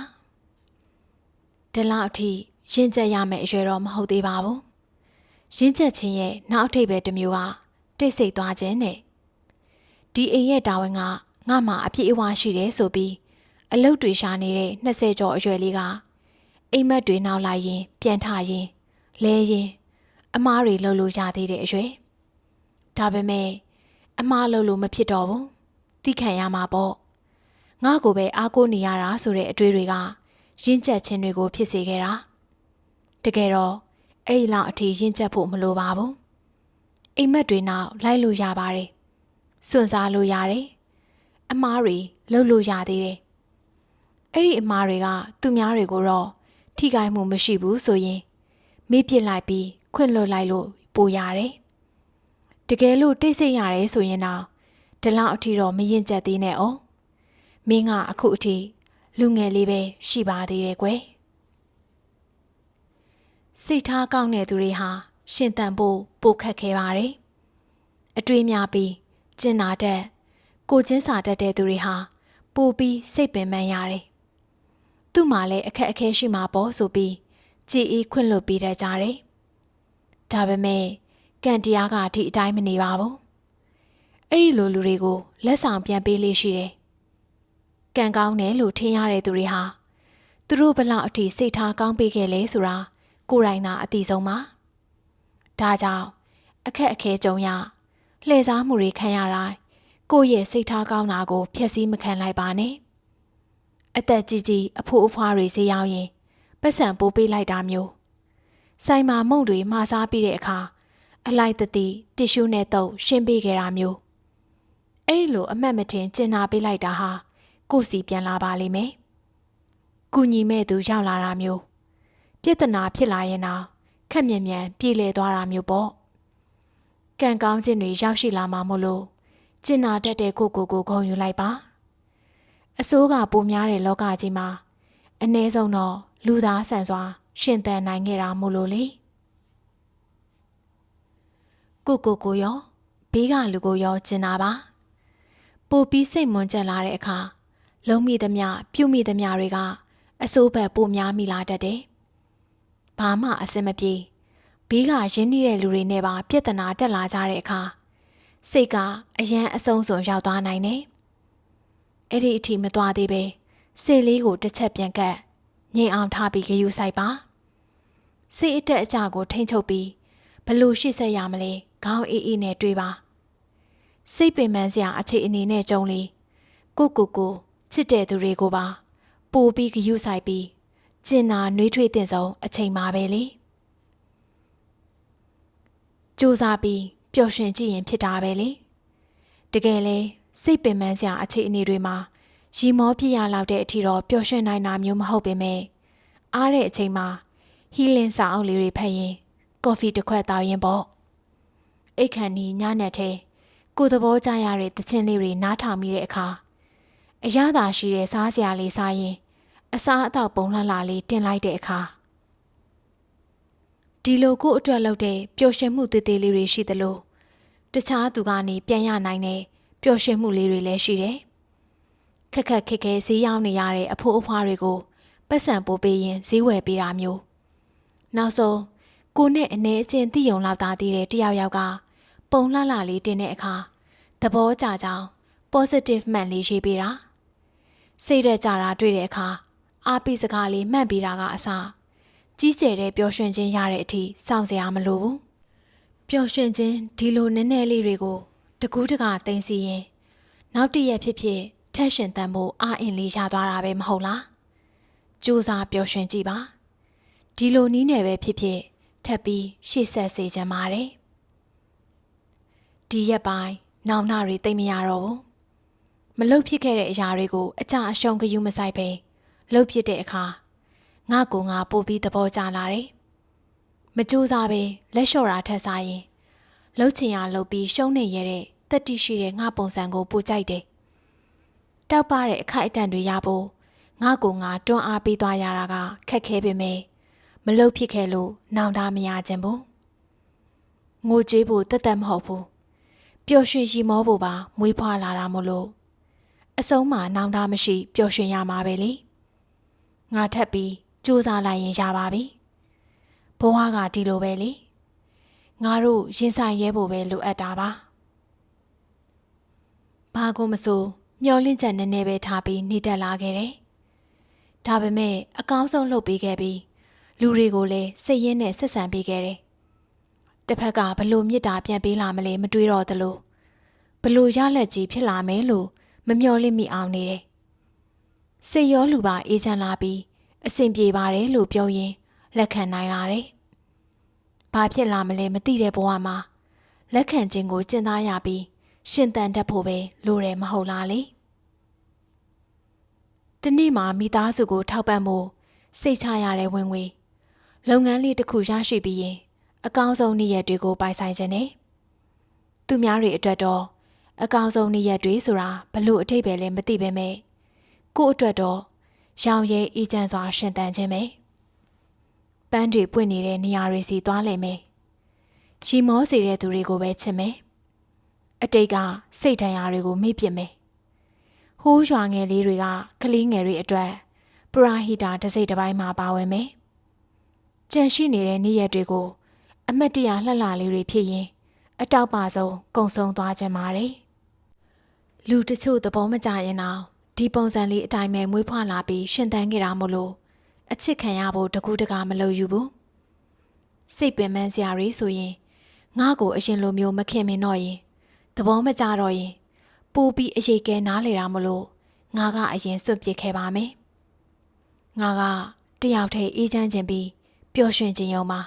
ဒီလောက်အထိရင့်ကျက်ရမယ့်အရွယ်တော့မဟုတ်သေးပါဘူးရင့်ကျက်ခြင်းရဲ့နောက်အထိပ်ပဲတစ်မျိုးကတိတ်ဆိတ်သွားခြင်းနဲ့ဒီအိမ်ရဲ့တာဝန်ကငါမှအပြည့်အဝရှိတယ်ဆိုပြီးအလုတ်တွေရှာနေတဲ့20ကျော်အရွယ်လေးကအိမ်မက်တွေနောက်လိုက်ရင်ပြန်ထရင်လဲရင်အမားတွေလှုပ်လို့ရသေးတဲ့အရွယ်ဒါပေမဲ့အမားလှုပ်လို့မဖြစ်တော့ဘူးသိခံရမှာပေါ့ငါ့ကိုပဲအားကိုးနေရတာဆိုတဲ့အတွေ့တွေကရင့်ကျက်ခြင်းတွေကိုဖြစ်စေခဲ့တာတကယ်တော့အဲ့ဒီလောက်အထိရင့်ကျက်ဖို့မလိုပါဘူးအိမ်မက်တွေနောက်လိုက်လို့ရပါတယ်စွန့်စားလို့ရတယ်အမားတွေလှုပ်လို့ရသေးတယ်အဲ့ဒီအမားတွေကသူများတွေကိုတော့ထိခိုက်မှုမရှိဘူးဆိုရင်မေ့ပစ်လိုက်ပြီးခွင့်လွှတ်လိုက်လို့ပိုရတယ်တကယ်လို့တိတ်ဆိတ်ရတယ်ဆိုရင်တော့ဒီလောက်အထိတော့မရင်ကျက်သေးနဲ့哦မင်းကအခုအထိလူငယ်လေးပဲရှိပါသေးတယ်ကွယ်စိတ်ထားကောင်းတဲ့သူတွေဟာရှင်သန်ဖို့ပိုခက်ခဲပါတယ်အတွေးများပြီးကျင်နာတတ်ကိုချင်းစာတတ်တဲ့သူတွေဟာပိုပြီးစိတ်ပင်ပန်းရတယ်သူ့မှာလည်းအခက်အခဲရှိမှာပေါ့ဆိုပြီးကြည်အေးခွင့်လွှတ်ပေးတတ်ကြတယ်ဒါပေမဲ့ကံတရားကဒီအတိုင်းမနေပါဘူးအဲ့ဒီလိုလူတွေကိုလက်ဆောင်ပြန်ပေးလေးရှိတယ်ကံကောင်းတယ်လို့ထင်ရတဲ့သူတွေဟာသူတို့ဘလောက်အထိစိတ်ထားကောင်းပေးခဲ့လဲဆိုတာကိုယ်တိုင်သာအသိဆုံးပါဒါကြောင့်အခက်အခဲကြုံရလှည့်စားမှုတွေခံရတိုင်းကိုယ့်ရဲ့စိတ်ထားကောင်းတာကိုဖျက်ဆီးမခံလိုက်ပါနဲ့အသက်ကြီးကြီးအဖိုးအဖွားတွေဈေးရောက်ရင်ပတ်စံပိုးပေးလိုက်တာမျိုးဆိုင်မှာမုန့်တွေမှာစားပြီးတဲ့အခါအလိုက်တတိတီရှူးနဲ့တုပ်ရှင်းပေးခဲ့တာမျိုးအဲ့ဒီလိုအမှတ်မထင်ကျင်နာပေးလိုက်တာဟာကိုယ်စီပြန်လာပါလိမ့်မယ်။ကုညီမဲ့သူရောက်လာတာမျိုးပြဿနာဖြစ်လာရင်တော့ခက်မြန်မြန်ပြေလည်သွားတာမျိုးပေါ့။ကံကောင်းခြင်းတွေရောက်ရှိလာမှာမို့လို့ကျင်နာတတ်တဲ့ကိုကိုဂုဏ်ယူလိုက်ပါ။အဆိုးကပိုများတဲ့လောကကြီးမှာအ ਨੇ ဆုံးတော့လူသားဆန်စွာရှင်သန်နိုင်ခဲ့တာမို့လို့လေ။ကိုရောဘေးကလူကိုရောကျင်နာပါ။ပိုပြီးစိတ်မွန်ကြက်လာတဲ့အခါလုံးမိသမျှပြုတ်မိသမျှတွေကအစိုးဘက်ပိုများမိလာတတ်တယ်။ဘာမှအဆင်မပြေဘေးကရင်းနှီးတဲ့လူတွေနဲ့ပါပြဿနာတက်လာကြတဲ့အခါစိတ်ကအယံအဆုံးစွန်ရောက်သွားနိုင်တယ်။အဲ့ဒီအထိမသွားသေးပဲစိတ်လေးကိုတစ်ချက်ပြန်ကပ်ငြိမ်အောင်ထားပြီးဂရုစိုက်ပါ။စိတ်အတက်အကျကိုထိန်းချုပ်ပြီးဘလို့ရှိဆက်ရမလဲ ခေါင်းအေးအေးနဲ့တွေးပါစိတ်ပင်ပန်းစရာအခြေအနေနဲ့ကြုံလေကိုချစ်တဲ့သူတွေကိုပါပို့ပြီးဂရုစိုက်ပြီးကျင်နာနှွေးထွေးတဲ့ဆုံးအချိန်မှာပဲလေစူးစမ်းပြီးပျော်ရွှင်ကြည့်ရင်ဖြစ်တာပဲလေတကယ်လေစိတ်ပင်ပန်းစရာအခြေအနေတွေမှာရီမောပြရလောက်တဲ့အထိတော့ပျော်ရွှင်နိုင်တာမျိုးမဟုတ်ပေမဲ့အားတဲ့အချိန်မှာဟီလင်းစာအုပ်လေးတွေဖတ်ရင်ကော်ဖီတစ်ခွက်တောက်ရင်ပေါ့အိတ်ခမ်းနီညနဲ့ထဲကိုယ်သဘောကျရတဲ့သချင်းလေးတွေနားထောင်မိတဲ့အခါအရသာရှိတဲ့စားစရာလေးစားရင်အစားအသောက်ပုံလှလှလေးတင်လိုက်တဲ့အခါဒီလိုကိုယ့်အတွက်လုပ်တဲ့ပျော်ရွှင်မှုတည်တည်လေးတွေရှိသလိုတခြားသူကနေပြန်ရနိုင်တဲ့ပျော်ရွှင်မှုလေးတွေလည်းရှိတယ်ခက်ခက်ခဲဈေးရောက်နေရတဲ့အဖိုးအဖွားတွေကိုပတ်စံပို့ပေးရင်ဈေးဝယ်ပေးတာမျိုးနောက်ဆုံးကိုနဲ့အနေအချင်းသိယုံလောက်သားသေးတဲ့တယောက်ယောက်ကပုံလှလှလေးတင်တဲ့အခါသဘောကျကြောင်း positive မှန်လေးရေးပေးတာစိတ်ရက်ကြတာတွေ့တဲ့အခါအားပေးစကားလေးမှန်ပေးတာကအစကြီးကျယ်တဲ့ပျော်ရွှင်ခြင်းရတဲ့အထိစောင့်စရာမလိုဘူးပျော်ရွှင်ခြင်းဒီလိုနည်းနည်းလေးတွေကိုတကူးတကသိမ့်စီရင်နောက်တည့်ရက်ဖြစ်ဖြစ်ထက်ရှင်တန်ဖို့အားအင်လေးရသွားတာပဲမဟုတ်လားကြိုးစားပျော်ရွှင်ကြည့်ပါဒီလိုနီးနယ်ပဲဖြစ်ဖြစ်ထပ်ပြီးရှေ့ဆက်စေချင်ပါတယ်ဒီရက်ပိုင်းနောင်နာတွေသိမ့်မရတော့ဘူးမလုတ်ဖြစ်ခဲ့တဲ့အရာတွေကိုအကြအရှုံးဂယုမဆိုင်ပဲလှုပ်ဖြစ်တဲ့အခါငါကိုငါပို့ပြီးသဘောကျလာတယ်မကြိုးစားပဲလက်လျှော့တာထက်စားရင်လှုပ်ချင်ရလှုပ်ပြီးရှုံးနေရတဲ့တက်တိရှိတဲ့ငါပုံစံကိုပိုကြိုက်တယ်တောက်ပတဲ့အခိုက်အတန့်တွေရဖို့ငါကိုငါတွန်းအားပေးသွားရတာကခက်ခဲပေမဲ့မလုတ်ဖြစ်ခဲ့လို့နောင်တမရခြင်းဘူးငိုကြွေးဖို့တက်တက်မဟုတ်ဘူးပျော်ရွှင်ရီမောဖို့ပါမွေးဖွားလာတာမို့လို့အဆုံးမှာနောင်တမရှိပျော်ရွှင်ရမှာပဲလေငါထပ်ပြီးစူးစမ်းလိုက်ရင်ရပါပြီဘဝကဒီလိုပဲလေငါတို့ရင်ဆိုင်ရဲဖို့ပဲလိုအပ်တာပါဘာကိုမဆိုမျောလင့်ချက်နည်းနည်းပဲထားပြီးနေတက်လာခဲ့တယ်ဒါပေမဲ့အကောင်းဆုံးလုပ်ပေးခဲ့ပြီးလူတွေကိုလည်းစိတ်ရင်းနဲ့ဆက်ဆံပေးခဲ့တယ်တစ်ဖက်ကဘလို့မြစ်တာပြန်ပေးလာမလဲမတွေးတော့သလိုဘလို့ရလက်ကြီးဖြစ်လာမယ်လို့မမျှော်လင့်မိအောင်နေတယ်စိတ်ရောလူပါအေးချမ်းလာပြီးအဆင်ပြေပါတယ်လို့ပြောရင်လက်ခံနိုင်လာတယ်ဘာဖြစ်လာမလဲမသိတဲ့ဘဝမှာလက်ခံခြင်းကိုကျင့်သားရပြီးရှင်သန်တတ်ဖို့ပဲလိုတယ်မဟုတ်လားလေဒီနေ့မှာမိသားစုကိုထောက်ပံ့ဖို့စိတ်ချရတဲ့ဝင်ငွေလုပ်ငန်းလေးတစ်ခုရရှိပြီးရင်အကောင်းဆုံးနေ့ရက်တွေကိုပိုင်ဆိုင်ခြင်းနဲ့သူများတွေအတွက်တော့အကောင်းဆုံးနေ့ရက်တွေဆိုတာဘလို့အထိပ္ပယ်လဲမသိပေမဲ့ကို့အတွက်တော့ရောင်ရဲအေးချမ်းစွာရှင်သန်ခြင်းပဲပန်းတွေပွင့်နေတဲ့နေရာတွေစီသွားလိမ့်မယ်ရီမောစေတဲ့သူတွေကိုပဲချစ်မယ်အတိတ်ကစိတ်ဒဏ်ရာတွေကိုမေ့ပစ်မယ်ဟိုးရွာငယ်လေးတွေကကလေးငယ်တွေအတွက်ပရာဟိတာတစ်စိတ်တစ်ပိုင်းမှာပါဝင်မယ်ကြံရှိနေတဲ့နေ့ရက်တွေကိုအမတ်တရလှလှလေးတွေဖြစ်ရင်အတောက်ပါဆုံးကုံဆုံးသွားခြင်းပါတယ်လူတချို့သဘောမကျရင်တော့ဒီပုံစံလေးအတိုင်းပဲမွေးဖွားလာပြီးရှင်သန်ခဲ့တာမို့လို့အချစ်ခံရဖို့တကူးတကာမလုပ်ယူဘူးစိတ်ပင်ပန်းစရာတွေဆိုရင်ငါ့ကိုအရင်လိုမျိုးမခင်မင်တော့ရင်သဘောမကျတော့ရင်ပူပြီးအရေးကဲနားလေတာမလို့ငါကအရင်စွန့်ပစ်ခဲ့ပါမယ်ငါကတယောက်တည်းအေးချမ်းခြင်းပြီးပျော်ရွှင်ခြင်းရုံပါ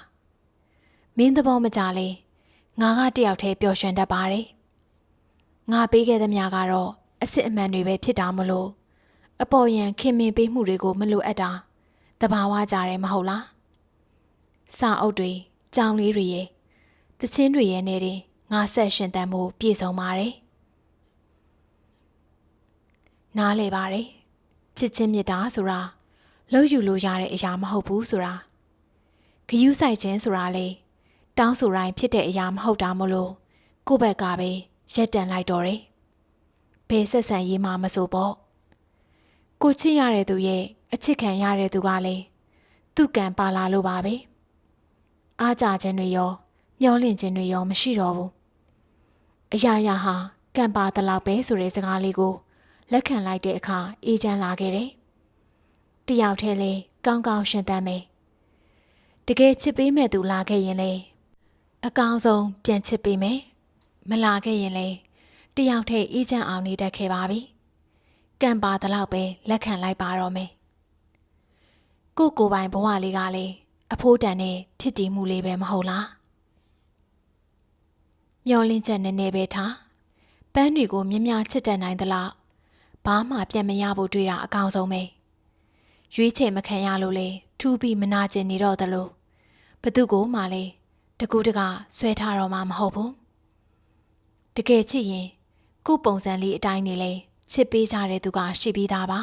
မင်းသဘောမကျလေငါကတယောက်တည်းပျော်ရွှင်တတ်ပါတယ်ငါပေးခဲ့သမျှကတော့အစ်စ်အမှန်တွေပဲဖြစ်တာမလို့အပေါ်ယံခင်မင်ပေးမှုတွေကိုမလိုအပ်တာတဘာဝကြတယ်မဟုတ်လားစာအုပ်တွေကြောင်လေးတွေရဲ့တချင်းတွေရဲ့နေတယ်ငါဆက်ရှင်တန်မှုပြည့်စုံပါတယ်နားလေပါတယ်ချစ်ချင်းမြတ်တာဆိုတာလှုပ်ယူလို့ရတဲ့အရာမဟုတ်ဘူးဆိုတာဂယုစိုက်ခြင်းဆိုတာလေတောင်းဆိုတိုင်းဖြစ်တဲ့အရာမဟုတ်တာမလို့ကိုယ့်ဘက်ကပဲရက်တန်လိုက်တော့တယ်ဘယ်ဆက်ဆံရေးမှမဆိုပေါ့ကိုချစ်ရတဲ့သူရဲ့အချစ်ခံရတဲ့သူကလည်းသူ့ကံပါလာလို့ပါပဲအားကြခြင်းတွေရောမျောလင့်ခြင်းတွေရောမရှိတော့ဘူးအရာရာဟာကံပါတလောက်ပဲဆိုတဲ့စကားလေးကိုလက်ခံလိုက်တဲ့အခါအေးချမ်းလာခဲ့တယ်တယောက်တည်းလေကောင်းကောင်းရှင်သန်မယ်တကယ်ချစ်ပေးမဲ့သူလာခဲ့ရင်လေ အကောင်ဆုံးပြန်ချစ်ပေးမယ်မလာခဲ့ရင်လေတယောက်တည်းအေးချမ်းအောင်နေတတ်ခဲ့ပါပြီကံပါတလောက်ပဲလက်ခံလိုက်ပါတော့မယ်ကိုပိုင်ဘဝလေးကလေအဖိုးတန်နဲ့ဖြစ်တည်မှုလေးပဲမဟုတ်လားမျောလင်းချက်နည်းနည်းပဲထားပန်းတွေကိုမြ мяချစ်တတ်နိုင်သလားဘာမှပြန်မရဖို့တွေးတာအကောင်ဆုံးပဲရွေးချယ်မခံရလို့လေထူးပြီးမနာကျင်နေတော့သလိုဘသူကိုမှလေတကူတကဆွဲထားတော့မှမဟုတ်ဘူးတကယ်ချစ်ရင်ကိုပုံစံလေးအတိုင်းနေလေချစ်ပေးကြတဲ့သူကရှိပြီးသားပါ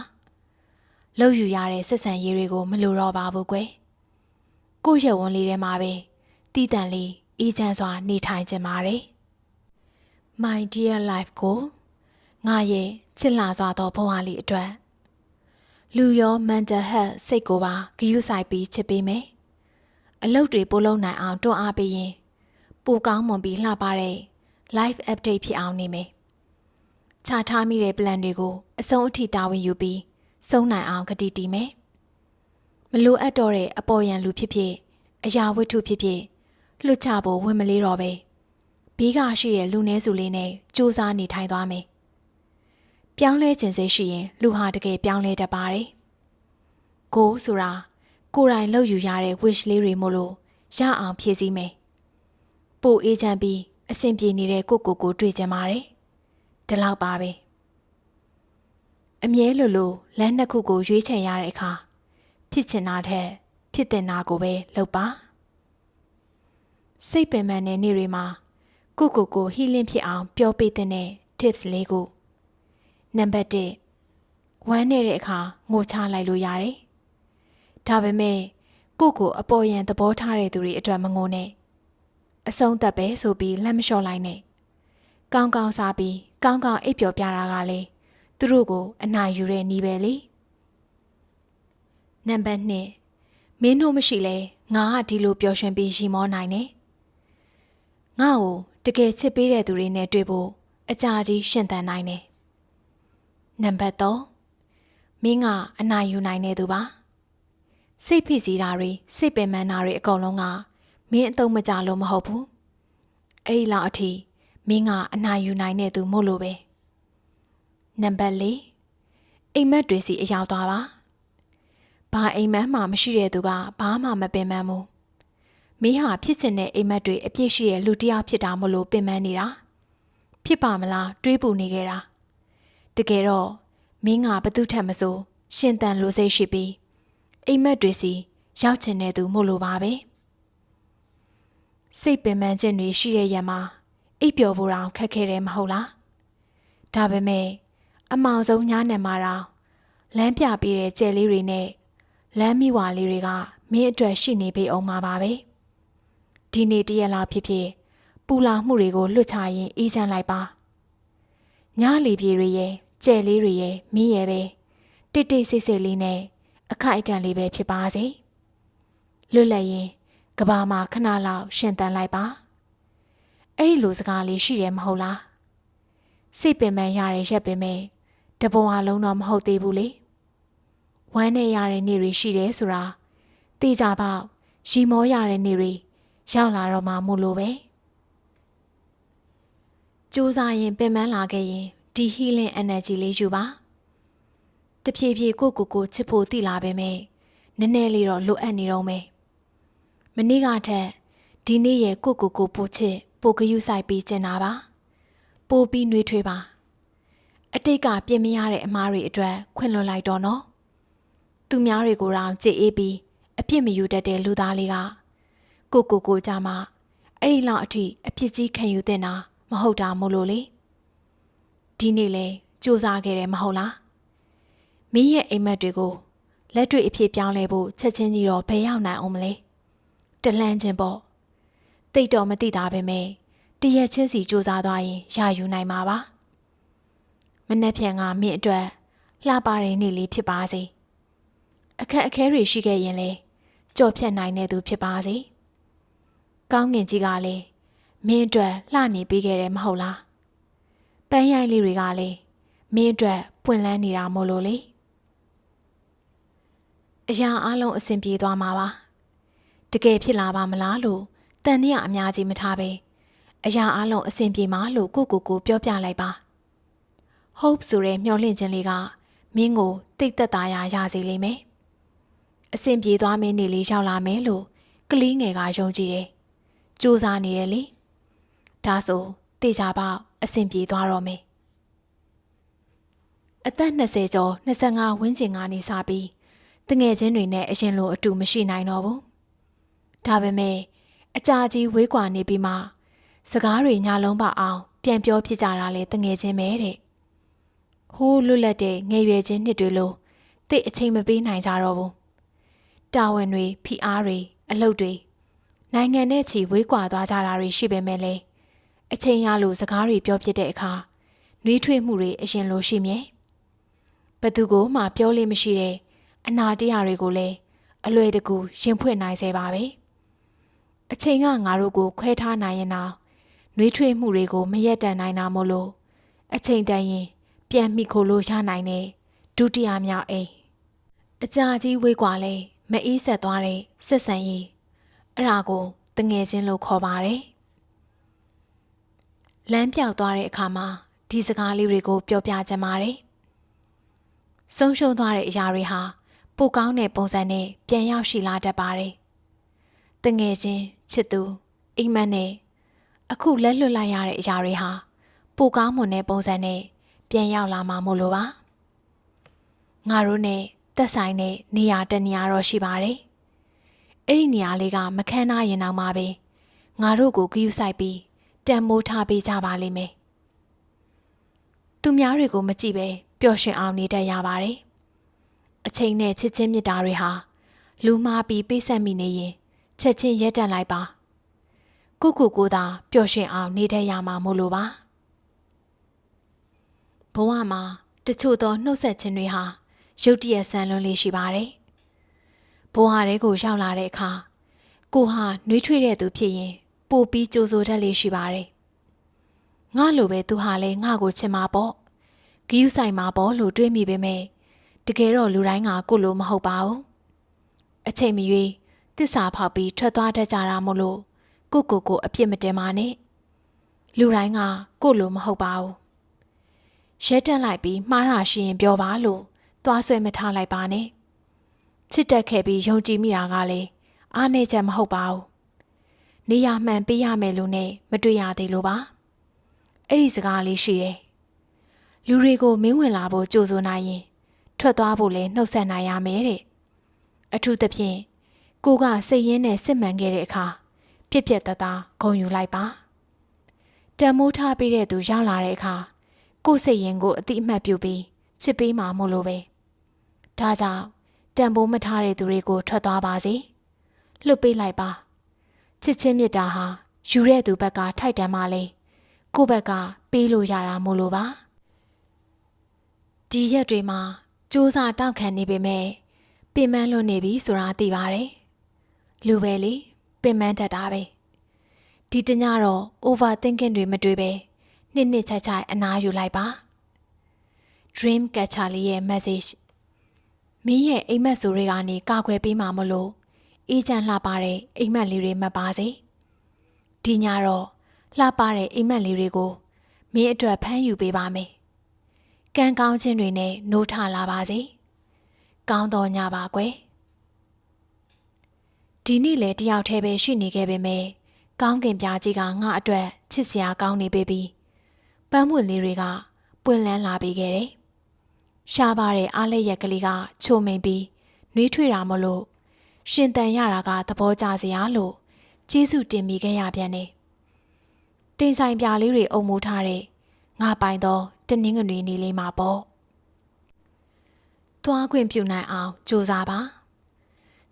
လှုပ်ယူရတဲ့ဆက်ဆံရေးတွေကိုမလိုတော့ပါဘူးကွယ်ကိုရုပ်ဝန်းလေးထဲမှာပဲတီးတန့်လေးအေးချမ်းစွာနေထိုင်ကြပါတယ် My dear life ကိုငါရဲ့ချစ်လာစွာသောဘဝလေးအတွက်လူရော mental health စိတ်ကိုပါဂရုစိုက်ပြီးချစ်ပေးမယ်အလုပ်တွေပို့လုပ်နိုင်အောင်တွန်းအားပေးရင်ပိုကောင်းမွန်ပြီးလှပတဲ့ life update ဖြစ်အောင်နေမယ်ချထားမိတဲ့ plan တွေကိုအဆုံးအထိတာဝန်ယူပြီးစုံနိုင်အောင်ကတိတည်မယ်မလိုအပ်တော့တဲ့အပေါ်ယံလူဖြစ်ဖြစ်အရာဝတ္ထုဖြစ်ဖြစ်လွတ်ချဖို့ဝင်မလေးတော့ပဲဘေးကရှိတဲ့လူနည်းစုလေးနဲ့စူးစမ်းနေထိုင်သွားမယ်ပြောင်းလဲခြင်းစိတ်ရှိရင်လူဟာတကယ်ပြောင်းလဲတတ်ပါတယ်ကိုဆိုတာကိုယ်တိုင်လှုပ်ယူရတဲ့ wish လေးတွေမို့လို့ရအောင်ဖြည့်ဆည်းမယ်ပိုအေးချမ်းပြီးအဆင်ပြေနေတဲ့ကိုတွေ့ကြပါတယ်ဒီလောက်ပါပဲအမြဲလိုလမ်းနှစ်ခုကိုရွေးချယ်ရတဲ့အခါဖြစ်ချင်တာထက်ဖြစ်တင်တာကိုပဲလုပ်ပါစိတ်ပင်ပန်းတဲ့နေ့တွေမှာကိုဟီလင်းဖြစ်အောင်ပြောပေးတဲ့ tips လေးကိုနံပါတ်1ဝမ်းနေတဲ့အခါငိုချလိုက်လို့ရတယ်ဒါပေမဲ့ကိုအပေါ်ယံသဘောထားတဲ့သူတွေအတွက်မငိုနဲ့အဆုံးသက်ပဲဆိုပြီးလက်မလျှော့လိုက်နဲ့ကောင်းကောင်းစားပြီးကောင်းကောင်းအိပ်ပျော်ပြတာကလေသူတို့ကိုအနိုင်ယူတဲ့နည်းပဲလေနံပါတ်2မင်းတို့မရှိလဲငါကဒီလိုပျော်ရွှင်ပြီးရီမောနိုင်နေငါ့ကိုတကယ်ချစ်ပေးတဲ့သူတွေနဲ့တွေ့ဖို့အကြာကြီးရှင်သန်နိုင်တယ်နံပါတ်3မင်းကအနိုင်ယူနိုင်တဲ့သူပါစိတ်ဖိစီးတာတွေစိတ်ပင်ပန်းတာတွေအကုန်လုံးကမင်းအသုံးမကျလို့မဟုတ်ဘူးအဲ့ဒီလောက်အထိမင်းကအနိုင်ယူနိုင်တဲ့သူမို့လို့ပဲနံပါတ်4အိမ်မက်တွေစီအရောက်သွားပါဘာအိမ်မက်မှမရှိတဲ့သူကဘာမှမပင်ပန်းဘူးမင်းဟာဖြစ်ချင်တဲ့အိမ်မက်တွေအပြည့်ရှိတဲ့လူတစ်ယောက်ဖြစ်တာမို့လို့ပင်ပန်းနေတာဖြစ်ပါမလားတွေးပူနေခဲ့တာတကယ်တော့မင်းကဘသူထက်မဆိုရှင်သန်လို့စိတ်ရှိပြီးအိမ်မက်တွေစီရောက်ချင်တဲ့သူမို့လို့ပါပဲစိတ်ပင်ပန်းခြင်းတွေရှိတဲ့ရက်မှာအိပ်ပျော်ဖို့တောင်ခက်ခဲတယ်မဟုတ်လားဒါပေမဲ့အမောင်ဆုံးညနေမှာတော့လမ်းပြပေးတဲ့ကြယ်လေးတွေနဲ့လမ်းမိဝါလေးတွေကမင်းအတွက်ရှိနေပေအောင်မှာပါပဲဒီနေ့တရက်လောက်ဖြစ်ဖြစ်ပူလာမှုတွေကိုလွတ်ချရင်အေးချမ်းလိုက်ပါညလီပြေတွေရဲ့ကြယ်လေးတွေရဲ့မင်းရဲ့ပဲတိတ်တိတ်ဆိတ်ဆိတ်လေးနဲ့အခိုက်အတန့်လေးပဲဖြစ်ပါစေလွတ်လပ်ရင်ကဘာမှာခဏလောက်ရှင်သန်လိုက်ပါအဲ့ဒီလိုစကားလေးရှိတယ်မဟုတ်လားစိတ်ပင်ပန်းရတဲ့ရက်ပင်မဲ့တဘဝလုံးတော့မဟုတ်သေးဘူးလေဝမ်းနဲ့ရတဲ့နေ့တွေရှိတယ်ဆိုတာသိကြပေါ့ရီမောရတဲ့နေ့တွေရောက်လာတော့မှမို့လို့ပဲစူးစမ်းရင်ပင်ပန်းလာခဲ့ရင်ဒီ healing energy လေးယူပါတဖြည်းဖြည်းကိုချစ်ဖို့သိလာပေမဲ့နည်းနည်းလေးတော့လိုအပ်နေတော့မယ်မနေ့ကထက်ဒီနေ့ရဲ့ကိုပိုချစ်ပိုဂရုစိုက်ပြီးကျင်တာပါပိုပြီးနှွေးထွေးပါအတိတ်ကပြင်မရတဲ့အမားတွေအတွက်ခွင့်လွှတ်လိုက်တော့နော်သူများတွေကိုတောင်ကြည်အေးပြီးအပြစ်မယူတတ်တဲ့လူသားလေးကကိုကြမှာအဲ့ဒီလောက်အထိအပြစ်ကြီးခံယူတဲ့နာမဟုတ်တာမို့လို့လေဒီနေ့လေစူးစမ်းခဲ့တယ်မဟုတ်လားမင်းရဲ့အိမ်မက်တွေကိုလက်တွေ့အဖြစ်ပြောင်းလဲဖို့ချက်ချင်းကြီးတော့ဘယ်ရောက်နိုင်အောင်မလဲတလှမ်းချင်းပေါ့တိတ်တော့မသိတာပဲမဲ့တရက်ချင်းစီစူးစမ်းသွားရင်ရယူနိုင်မှာပါမနှက်ဖြန်ကမင်းအတွက်လှပတဲ့နေ့လေးဖြစ်ပါစေအခက်အခဲတွေရှိခဲ့ရင်လေကြော်ဖြတ်နိုင်တဲ့သူဖြစ်ပါစေကောင်းငင်ကြီးကလည်းမင်းအတွက်လှနေပေးခဲ့တယ်မဟုတ်လားပန်းရိုက်လေးတွေကလည်းမင်းအတွက်ပွင့်လန်းနေတာမို့လို့လေအရာအလုံးအဆင်ပြေသွားမှာပါတကယ်ဖြစ်လာပါမလားလို့တ တန်တရားအများကြီးမထားပဲအရာအလုံးအဆင်ပြေမှလို့ကိုပြောပြလိုက်ပါ Hope ဆိုတဲ့မျှော်လင့်ခြင်းလေးကမင်းကိုတိတ်သက်သာရစေလိမ့်မယ်အဆင်ပြေသွားမင်းနေလေးရောက်လာမယ်လို့ကလေးငယ်ကယုံကြည်တယ်စူးစမ်းနေတယ်လေဒါဆိုတေချာပေါက်အဆင်ပြေသွားတော့မယ်အသက်20ကျော်25ဝန်းကျင်ကနေစပြီးတငယ်ချင်းတွေနဲ့အရင်လိုအတူမရှိနိုင်တော့ဘူးဒါပေမဲ့အကြာကြီးဝေးကွာနေပြီးမှစကားတွေညလုံးပေါက်အောင်ပြန်ပြောဖြစ်ကြတာလေတငယ်ချင်းပဲတဲ့ဟိုးလွတ်လပ်တဲ့ငယ်ရွယ်ချင်းနှစ်တွေလိုသိအချိန်မပေးနိုင်ကြတော့ဘူးတာဝန်တွေဖိအားတွေအလုပ်တွေနိုင်ငံနဲ့ချီဝေးကွာသွားကြတာတွေရှိပေမဲ့လေအချိန်ရလို့စကားတွေပြောဖြစ်တဲ့အခါနှွေးထွေးမှုတွေအရင်လိုရှိမြဲဘသူကိုမှပြောလို့မရှိတဲ့အနာတရားတွေကိုလည်းအလွယ်တကူရင်ဖွင့်နိုင်စေပါပဲအချိန်ကငါတို့ကိုခွဲထားနိုင်ရင်တော့နှွေးထွေးမှုတွေကိုမရက်တန်နိုင်တာမို့လို့အချိန်တန်ရင်ပြန်မိခိုလို့ရနိုင်တဲ့ဒုတိယမြောက်အိမ်အကြာကြီးဝေးကွာလဲမအေးဆက်သွားတဲ့ဆက်ဆံရေးအဲ့ဒါကိုတငယ်ချင်းလို့ခေါ်ပါတယ်လမ်းပြောက်သွားတဲ့အခါမှာဒီစကားလေးတွေကိုပြောပြချင်ပါတယ်ဆုံးရှုံးသွားတဲ့အရာတွေဟာပိုကောင်းတဲ့ပုံစံနဲ့ပြန်ရောက်ရှိလာတတ်ပါတယ်တငယ်ချင်းချစ်သူအိမ်မက်နဲ့အခုလက်လွတ်လိုက်ရတဲ့အရာတွေဟာပိုကောင်းမွန်တဲ့ပုံစံနဲ့ပြန်ရောက်လာမှာမို့လို့ပါငါတို့နဲ့သက်ဆိုင်တဲ့နေရာတနေရာတော့ရှိပါတယ်အဲ့ဒီနေရာလေးကမခန်းနာရင်တော့မှပဲငါတို့ကိုဂရုစိုက်ပြီးတန်မိုးထားပေးကြပါလိမ့်မယ်သူများတွေကိုမကြည့်ပဲပျော်ရွှင်အောင်နေတတ်ရပါတယ်အချိန်နဲ့ချစ်ချင်းမြတ်တာတွေဟာလူမားပြီးပေးဆက်မိနေရင်ချက်ချင်းရက်တန့်လိုက်ပါကိုသာပျော်ရွှင်အောင်နေတတ်ရမှာမို့လို့ပါဘဝမှာတချို့သောနှုတ်ဆက်ခြင်းတွေဟာရုတ်တရက်ဆန်လွန်းလေးရှိပါတယ်ဘဝတွေကိုရောက်လာတဲ့အခါကိုဟာနှွေးထွေးတဲ့သူဖြစ်ရင်ပိုပြီးကြိုးစိုးတတ်လေးရှိပါတယ်ငါလိုပဲသူဟာလည်းငါကိုချစ်မှာပေါ့ဂယုဆိုင်မှာပေါ့လို့တွေးမိပေမဲ့တကယ်တော့လူတိုင်းကကိုလိုမဟုတ်ပါဘူးအချိန်မရွေးတစ္ဆာဖောက်ပြီးထွက်သွားတတ်ကြတာမို့လို့ကိုအပြစ်မတင်ပါနဲ့လူတိုင်းကကိုလိုမဟုတ်ပါဘူးရဲတက်လိုက်ပြီးမှားတာရှိရင်ပြောပါလို့သွားဆွဲမထားလိုက်ပါနဲ့ချစ်တက်ခဲ့ပြီးယုံကြည်မိတာကလည်းအားနေချက်မဟုတ်ပါဘူးနေရာမှန်ပေးရမယ်လို့နဲ့မတွေ့ရသေးလို့ပါအဲ့ဒီစကားလေးရှိတယ်လူတွေကိုမင်းဝင်လာဖို့ကြိုးစိုးနိုင်ရင်ထွက်သွားဖို့လည်းနှုတ်ဆက်နိုင်ရမယ်တဲ့အထူးသဖြင့်ကိုကစိတ်ရင်းနဲ့စစ်မှန်ခဲ့တဲ့အခါပြက်ပြက်သားသားဂုဏ်ယူလိုက်ပါတန်မိုးထားပေးတဲ့သူရောက်လာတဲ့အခါကိုစိတ်ရင်းကိုအတိအမှတ်ပြုပြီးချစ်ပေးမှာမို့လို့ပဲဒါကြောင့်တန်ဖိုးမထားတဲ့သူတွေကိုထွက်သွားပါစေလွတ်ပေးလိုက်ပါချစ်ချင်းမြတ်တာဟာယူတဲ့သူဘက်ကထိုက်တန်မှလေကိုယ့်ဘက်ကပေးလို့ရတာမို့လို့ပါဒီရက်တွေမှာစူးစမ်းတောက်ခံနေပေမဲ့ပင်ပန်းလွန်နေပြီဆိုတာသိပါတယ်လူပဲလေပင်ပန်းတတ်တာပဲဒီတညတော့ overthinking တွေမတွေ့ပဲနှစ်ချိုက်အနားယူလိုက်ပါ Dream Catcher လေးရဲ့ message မင်းရဲ့အိမ်မက်ဆိုတွေကနေကာကွယ်ပေးမှာမလို့အေးချမ်းလှပတဲ့အိမ်မက်လေးတွေမှတ်ပါစေဒီညတော့လှပတဲ့အိမ်မက်လေးတွေကိုမင်းအတွက်ဖမ်းယူပေးပါမယ်ကံကောင်းခြင်းတွေနဲ့နိုးထလာပါစေကောင်းတော်ညပါကွယ်ဒီနေ့လေတယောက်တည်းပဲရှိနေခဲ့ပေမဲ့ကောင်းကင်ပြားကြီးကငါအတွက်ချစ်စရာကောင်းနေပေပြီပန်းပွင့်လေးတွေကပွင့်လန်းလာပြီးခဲ့တယ်ရှားပါတဲ့အားလက်ရက်ကလေးကချိုမိန်ပြီးနှွေးထွေးတာမလို့ရှင်တန်ရတာကသဘောကျစရာလို့ကျေးဇူးတင်မိခဲ့ရပြန်တယ်တင်ဆိုင်ပြားလေးတွေအုံမိုးထားတဲ့ငါပိုင်တော့တနင်္ဂနွေနေ့လေးမှာပေါ့သွားခွင့်ပြုနိုင်အောင်ကြိုးစားပါ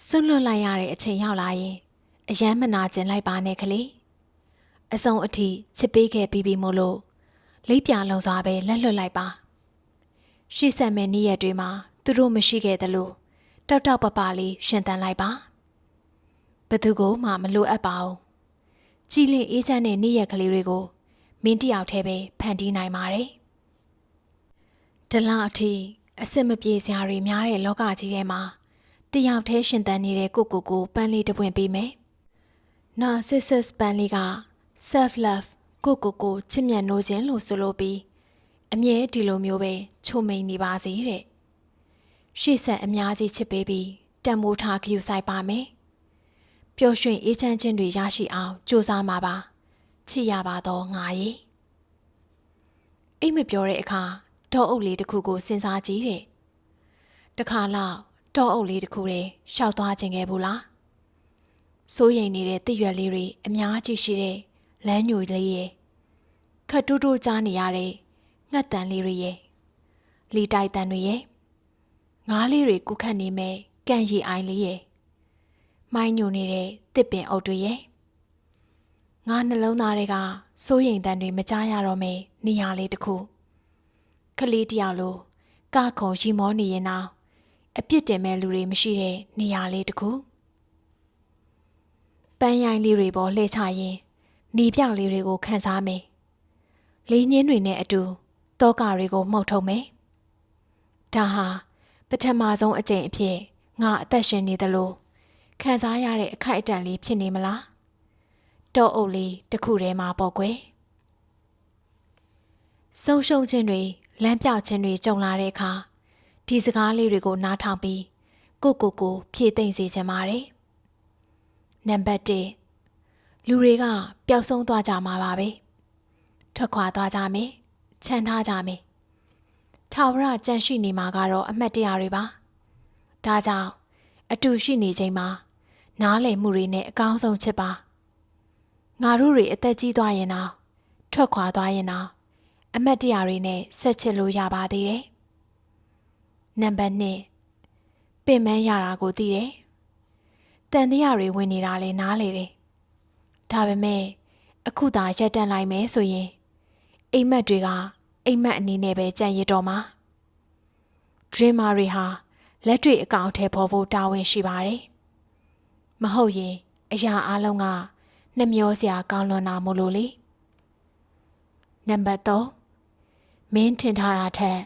စွန့်လွတ်လိုက်ရတဲ့အချိန်ရောက်လာရင်အယမ်းမနာကျင်လိုက်ပါနဲ့ကလေးအစုံအထိချစ်ပေးခဲ့ပြီးမို့လို့လိပ်ပြလုံးစွာပဲလက်လွတ်လိုက်ပါရှေ့ဆက်မဲ့နေ့ရက်တွေမှာသူတို့မရှိခဲ့သလိုတောက်တောက်ပပလေးရှင်သန်လိုက်ပါဘသူကိုမှမလိုအပ်ပါဘူးကြည်လင်အေးချမ်းတဲ့နေ့ရက်ကလေးတွေကိုမင်းတယောက်တည်းပဲဖန်တီးနိုင်ပါတယ်ဒလအထိအစစ်မပြေစရာတွေများတဲ့လောကကြီးထဲမှာတယောက်တည်းရှင်သန်နေတဲ့ကိုပန်းလေးတစ်ပွင့်ပေးမယ် Narcissus ပန်းလေးက self love ကိုချစ်မြတ်နိုးခြင်းလို့ဆိုလိုပြီးအမြဲဒီလိုမျိုးပဲချိုမိန်နေပါစေတဲ့ရှေ့ဆက်အများကြီးချစ်ပေးပြီးတန်မိုးထားဂရုစိုက်ပါမယ်ပျော်ရွှင်အေးချမ်းခြင်းတွေရရှိအောင်ကြိုးစားမှာပါချစ်ရပါတော့ငါရေအိတ်မပြောတဲ့အခါတောအုပ်လေးတစ်ခုကိုစဉ်းစားကြည့်တဲ့တခါလောက်တောအုပ်လေးတစ်ခုတည်းရှောက်သွားခြင်းခဲ့ဘူးလားစိုးရိမ်နေတဲ့တစ်ရွက်လေးတွေအများကြီးရှိတဲ့လမ်းညိုလေးရဲ့ခတ်တူးတူးကြားနေရတဲ့ငှက်တန်လေးတွေရဲ့လီတိုက်တန်တွေရဲ့ငားလေးတွေကုခတ်နေမဲ့ကန်ရီအိုင်လေးရဲ့မိုင်းညိုနေတဲ့တစ်ပင်အုပ်တွေရဲ့ငါနှလုံးသားတွေကစိုးရိမ်တန်တွေမကြားရတော့မဲနေရာလေးတစ်ခုကလေးတယောက်လိုကခုံရီမောနေရင်တော့အပြစ်တင်မဲ့လူတွေမရှိတဲ့နေရာလေးတစ်ခုပန်းရိုင်းလေးတွေပေါ်လှည့်ချရင်နေပြောက်လေးတွေကိုခန်းစားမယ်လေးညင်းတွေနဲ့အတူတောကတွေကိုမှုတ်ထုံမယ်ဒါဟာပထမဆုံးအကြိမ်အဖြစ်ငါအသက်ရှင်နေသလိုခံစားရတဲ့အခိုက်အတန့်လေးဖြစ်နေမလားတောအုပ်လေးတစ်ခုတည်းမှာပေါ့ကွယ်ဆုံးရှုံးခြင်းတွေလမ်းပြောက်ခြင်းတွေကြုံလာတဲ့အခါဒီစကားလေးတွေကိုနားထောင်ပြီးကိုဖြည့်သိမ့်စေချင်ပါတယ်နံပါတ်1လူတွေကပျောက်ဆုံးသွားကြမှာပါပဲထွက်ခွာသွားကြမယ်ချမ်းထားကြမယ်ထာဝရကြံရှိနေမှာကတော့အမှတ်တရတွေပါဒါကြောင့်အတူရှိနေချိန်မှာနားလည်မှုတွေနဲ့အကောင်းဆုံးချစ်ပါငါတို့တွေအသက်ကြီးသွားရင်တော့ထွက်ခွာသွားရင်တော့အမှတ်တရတွေနဲ့ဆက်ချစ်လို့ရပါသေးတယ်နံပါတ်2ပင်ပန်းရတာကိုသိတယ်တန်တရားတွေဝင်နေတာလဲနားလေတယ်ဒါပေမဲ့အခုသာရက်တန့်လိုက်မယ်ဆိုရင်အိမ်မက်တွေကအိမ်မက်အနေနဲ့ပဲကြံရစ်တော့မှာ dreamer တွေဟာလက်တွေ့အကောင့်ထဲပေါ်ဖို့တာဝန်ရှိပါတယ်မဟုတ်ရင်အရာအလုံးကနှမျောစရာကောင်းလွန်တာမို့လို့လေနံပါတ်3မင်းထင်ထားတာထက်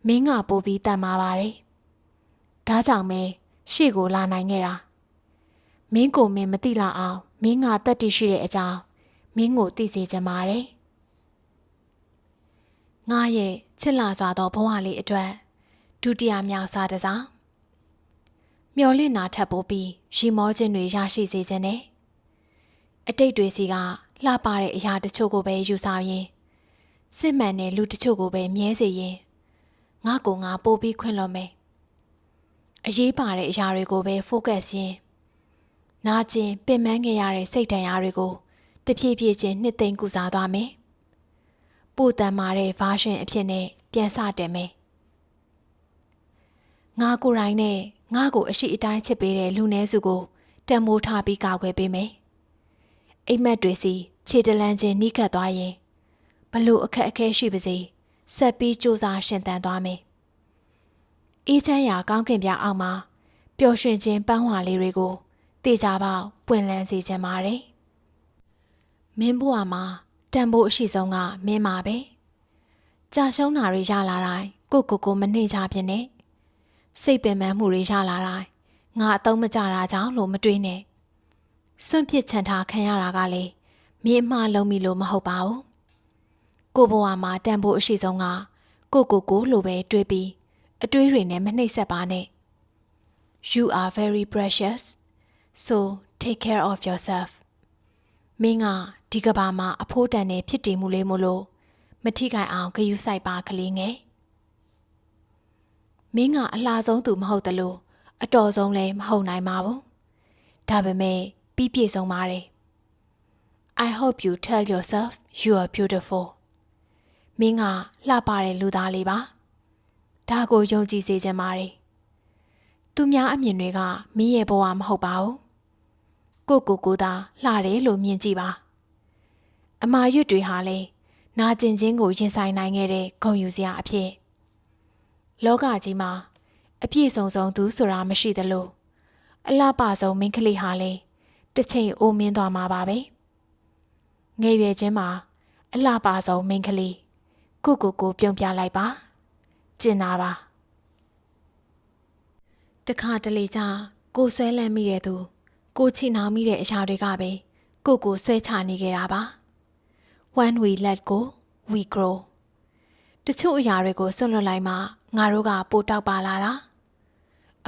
မင်းကပိုပြီးတန်မာပါတယ်ဒါကြောင့်ပဲရှေ့ကိုလာနိုင်ခဲ့တာမင်းကိုမင်းမသိလောက်အောင်မင်းကတတ်တည်ရှိတဲ့အကြောင်းမင်းကိုသိစေချင်ပါတယ်ငါရဲ့ချစ်လာစွာသောဘဝလေးအတွက်ဒုတိယမြောက်စားတစ်စောင်မျော်လင့်တာထပ်ပိုးပြီးရီမောခြင်းတွေရရှိစေခြင်းနဲ့အတိတ်တွေစီကလှပတဲ့အရာတချို့ကိုပဲယူဆောင်ရင်စစ်မှန်တဲ့လူတချို့ကိုပဲမြဲစေရင်ငါကိုငါပို့ပြီးခွင့်လွှတ်မယ်အရေးပါတဲ့အရာတွေကိုပဲ focus ရင်နာကျင်ပင်ပန်းခဲ့ရတဲ့စိတ်ဒဏ်ရာတွေကိုတဖြည်းဖြည်းချင်းနှစ်သိမ့်ကုစားသွားမယ်ပို့တန်မာတဲ့ version အဖြစ်နဲ့ပြန်စတင်မယ်ငါကိုယ်တိုင်နဲ့ငါကိုအရှိအတိုင်းချစ်ပေးတဲ့လူနည်းစုကိုတန်မိုးထားပြီးကာကွယ်ပေးမယ်အိမ်မက်တွေစီခြေတလန်းချင်းနှိခတ်သွားရင်ဘလို့အခက်အခဲရှိပါစေဆက်ပြီးစူးစမ်းရှင်သန်သွားမယ်အေးချမ်းရာကောင်းကင်ပြအောက်မှာပျော်ရွှင်ခြင်းပန်းဝါလေးတွေကိုတေချာပေါက်ပွင့်လန်းစေခြင်းပါတယ်မင်းဘဝမှာတန်ဖိုးအရှိဆုံးကမင်းပါပဲကြာရှုံးတာတွေရလာတိုင်းကိုမနှိမ့်ချပြနဲ့စိတ်ပင်ပန်းမှုတွေရလာတိုင်းငါအသုံးမကျတာကြောင့်လို့မတွေးနဲ့စွန့်ပစ်ချန်ထားခံရတာကလေမင်းအမှားလုံးပြီလို့မဟုတ်ပါဘူးကိုဘဝမှာတန်ဖိုးအရှိဆုံးကကိုလို့ပဲတွေးပြီးအတွေးတွေနဲ့မနှိမ့်ဆက်ပါနဲ့ You are very precious so take care of yourself မင်းကဒီကဘာမှာအဖိုးတန်တဲ့ဖြစ်တည်မှုလေးမို့လို့မထိခိုက်အောင်ဂရုစိုက်ပါကလေးငယ်မင်းကအလှဆုံးသူမဟုတ်တလို့အတော်ဆုံးလည်းမဟုတ်နိုင်ပါဘူးဒါပေမဲ့ပြီးပြည့်စုံပါတယ် I hope you tell yourself you are beautiful မင်းကလှပတဲ့လူသားလေးပါဒါကိုယုံကြည်စေချင်ပါတယ်သူများအမြင်တွေကမင်းရဲ့ဘဝမဟုတ်ပါဘူးကိုသာလှတယ်လို့မြင်ကြည့်ပါအမာရွတ်တွေဟာလေနာကျင်ခြင်းကိုရင်ဆိုင်နိုင်ခဲ့တဲ့ဂုဏ်ယူစရာအဖြစ်လောကကြီးမှာအပြည့်စုံဆုံးသူဆိုတာမရှိသလိုအလှပဆုံးမိန်းကလေးဟာလေတစ်ချိန်အိုးမင်းသွားမှာပါပဲငယ်ရွယ်ခြင်းမှာအလှပဆုံးမိန်းကလေးကိုပြုံးပြလိုက်ပါကျင်နာပါတခါတလေကြာကိုဆွဲလန်းမိတဲ့သူကိုချီနှောင်မိတဲ့အရာတွေကပဲ ကိုဆွဲချနေခဲ့တာပါ When we let go we grow တချို့အရာတွေကိုဆွန့်လွတ်လိုက်မှငါတို့ကပိုတောက်ပါလာတာ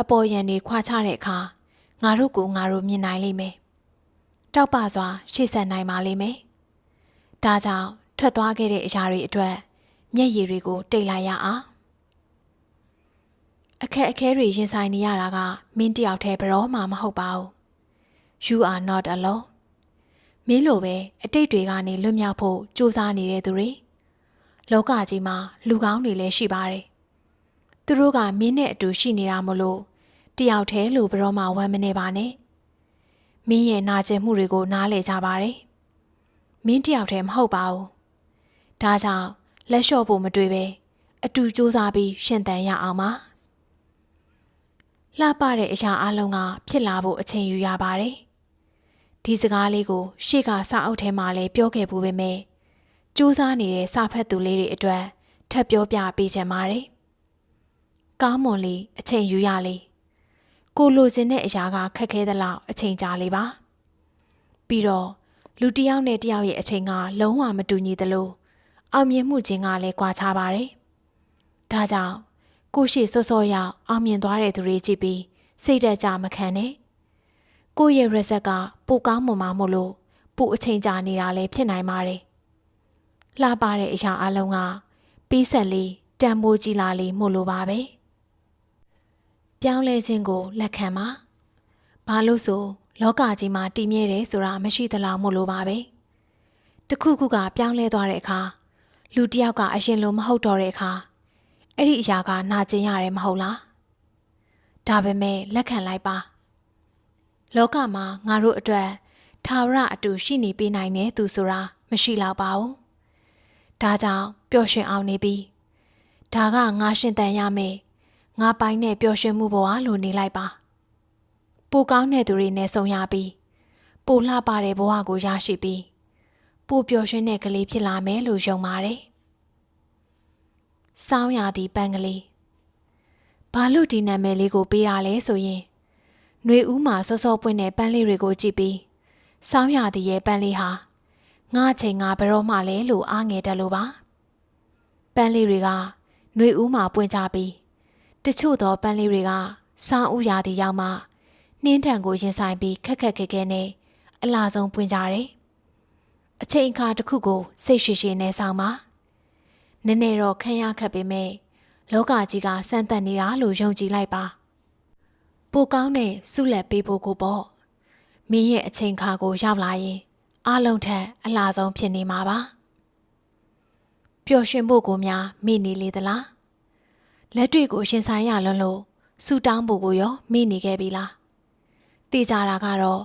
အပေါ်ယံတွေခွာချတဲ့အခါငါတို့ကိုငါတို့မြင်နိုင်လိမ့်မယ်တောက်ပစွာရှေ့ဆက်နိုင်ပါလိမ့်မယ်ဒါကြောင့်ထွက်သွားခဲ့တဲ့အရာတွေအတွက်မျက်ရည်တွေကိုတိတ်လိုက်ရအောင်အခက်အခဲတွေရင်ဆိုင်နေရတာကမင်းတယောက်တည်းဘယ်တော့မှမဟုတ်ပါဘူး You are not alone မင်းလိုပဲအတိတ်တွေကနေလွတ်မြောက်ဖို့ကြိုးစားနေတဲ့သူတွေလောကကြီးမှာလူကောင်းတွေလည်းရှိပါတယ်သူတို့ကမင်းနဲ့အတူရှိနေတာမလို့တယောက်တည်းလို့ဘယ်တော့မှဝမ်းမနေပါနဲ့မင်းရဲ့နာကျင်မှုတွေကိုနားလည်ကြပါတယ်မင်းတယောက်တည်းမဟုတ်ပါဘူးဒါကြောင့်လက်လျှော့ဖို့မတွေ့ပဲအတူစူးစမ်းပြီးရှင်သန်ရအောင်ပါလှပတဲ့အရာအလုံးကဖြစ်လာဖို့အချိန်ယူရပါတယ်ဒီစကားလေးကိုရှေ့ကစာအုပ်ထဲမှာလည်းပြောခဲ့ဘူးပေမဲ့စူးစမ်းနေတဲ့စာဖတ်သူလေးတွေအတွက်ထပ်ပြောပြပေးချင်ပါတယ်ကောင်းမွန်လေးအချိန်ယူရလေကိုလိုချင်တဲ့အရာကခက်ခဲသလောက်အချိန်ကြာလေပါပြီးတော့လူတစ်ယောက်နဲ့တစ်ယောက်ရဲ့အချိန်ကလုံးဝမတူညီသလိုအောင်မြင်မှုချင်းကလည်းကွာခြားပါတယ်ဒါကြောင့်ကိုရှိစောစောရောက်အောင်မြင်သွားတဲ့သူတွေကြည့်ပြီးစိတ်ဓာတ်ကြမခံနဲ့ကိုရဲ့ရက်ဆက်ကပိုကောင်းမွန်မှာမို့လို့ပိုအချိန်ကြာနေတာလည်းဖြစ်နိုင်ပါတယ်လှပတဲ့အရာအလုံးကပြီးဆက်လေးတန်ဖိုးကြီးလာလေးမို့လို့ပါပဲပြောင်းလဲခြင်းကိုလက်ခံပါဘာလို့ဆိုလောကကြီးမှာတည်မြဲတယ်ဆိုတာမရှိသလောက်မို့လို့ပါပဲတခုခုကပြောင်းလဲသွားတဲ့အခါလူတစ်ယောက်ကအရင်လိုမဟုတ်တော့တဲ့အခါအဲ့ဒီအရာကနာကျင်ရတယ်မဟုတ်လားဒါပေမဲ့လက်ခံလိုက်ပါလောကမှာငါတို့အတွက်ထာဝရအတူရှိနေပေးနိုင်တဲ့သူဆိုတာမရှိတော့ပါဘူးဒါကြောင့်ပျော်ရွှင်အောင်နေပြီးဒါကငါရှင်သန်ရမယ်ငါပိုင်တဲ့ပျော်ရွှင်မှုဘဝလိုနေလိုက်ပါပိုကောင်းတဲ့သူတွေနဲ့ဆုံရပြီးပိုလှပတဲ့ဘဝကိုရရှိပြီးပိုပျော်ရွှင်တဲ့ကလေးဖြစ်လာမယ်လို့ယုံပါတယ်စောင်းရသည့်ပန်းကလေးဘာလို့ဒီနာမည်လေးကိုပေးရလဲဆိုရင်ຫນွေဦးမှာစောစောပွင့်တဲ့ပန်းလေးတွေကိုကြည့်ပြီးစောင်းရသည့်ရဲ့ပန်းလေးဟာငါချိန်ငါဘယ်တော့မှလဲလို့အားငယ်တက်လို့ပါပန်းလေးတွေကຫນွေဦးမှာပွင့်ကြပြီးတချို့သောပန်းလေးတွေကစောင်းဥရာသည့်ရောက်မှနှင်းထန်ကိုရင်ဆိုင်ပြီးခက်ခက်ခဲခဲနဲ့အလားဆုံးပွင့်ကြတယ်အချိန်အခါတစ်ခုကိုစိတ်ရှိရှိနဲ့ဆောင်ပါနည်းနည်းတော့ခံရခက်ပေမဲ့လောကကြီးကစမ်းသပ်နေတာလို့ယုံကြည်လိုက်ပါပိုကောင်းတဲ့ဆုလက်ပေးဖို့ကိုပေါ့မင်းရဲ့အချိန်ခါကိုရောက်လာရင်အလုံးထက်အလားဆုံးဖြစ်နေမှာပါပျော်ရွှင်ဖို့ကိုများမိနေလေသလားလက်တွေကိုရှင်ဆိုင်ရလွန်းလို့ဆူတောင်းဖို့ကိုရောမိနေခဲ့ပြီလားသိကြတာကတော့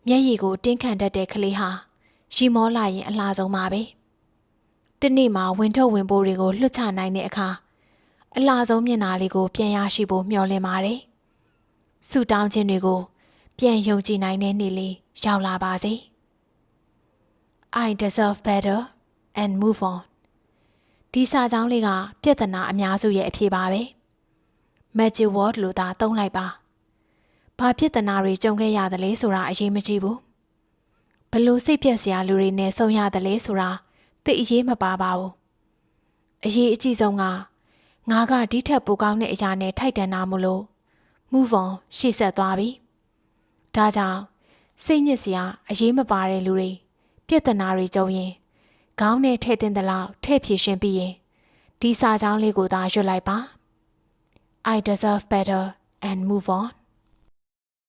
မျက်ရည်ကိုတင်းခံတတ်တဲ့ကလေးဟာရီမောလာရင်အလားဆုံးပါပဲတနေ့မှာဝင်ထုတ်ဝင်ပိုးတွေကိုလွှတ်ချနိုင်တဲ့အခါအလားဆုံးမျက်နှာလေးကိုပြန်ရရှိဖို့မျှော်လင့်ပါတယ်ဆူတောင်းခြင်းတွေကိုပြန်ယုံကြည်နိုင်တဲ့နေ့လေးရောက်လာပါစေ I deserve better and move on ဒီစာကြောင်းလေးကပြဿနာအများစုရဲ့အဖြေပါပဲ Magic word လို့သာသုံးလိုက်ပါဘာပြဿနာတွေကြုံခဲ့ရသလဲဆိုတာအရေးမကြီးဘူးဘလို့စိတ်ပြက်စရာလူတွေနဲ့ဆုံရသလဲဆိုတာသိအရေးမပါပါဘူးအရေးအကြီးဆုံးကငါကဒီထက်ပိုကောင်းတဲ့အရာနဲ့ထိုက်တန်တာမို့လို့ move on ရှေ့ဆက်သွားပြီဒါကြောင့်စိတ်ညစ်စရာအရေးမပါတဲ့လူတွေပြဿနာတွေကြုံရင်ခေါင်းနဲ့ထည့်တင်သလောက်ထည့်ဖြည့်ရှင်းပြီးရင်ဒီစာကြောင်းလေးကိုသာရွတ်လိုက်ပါ I deserve better and move on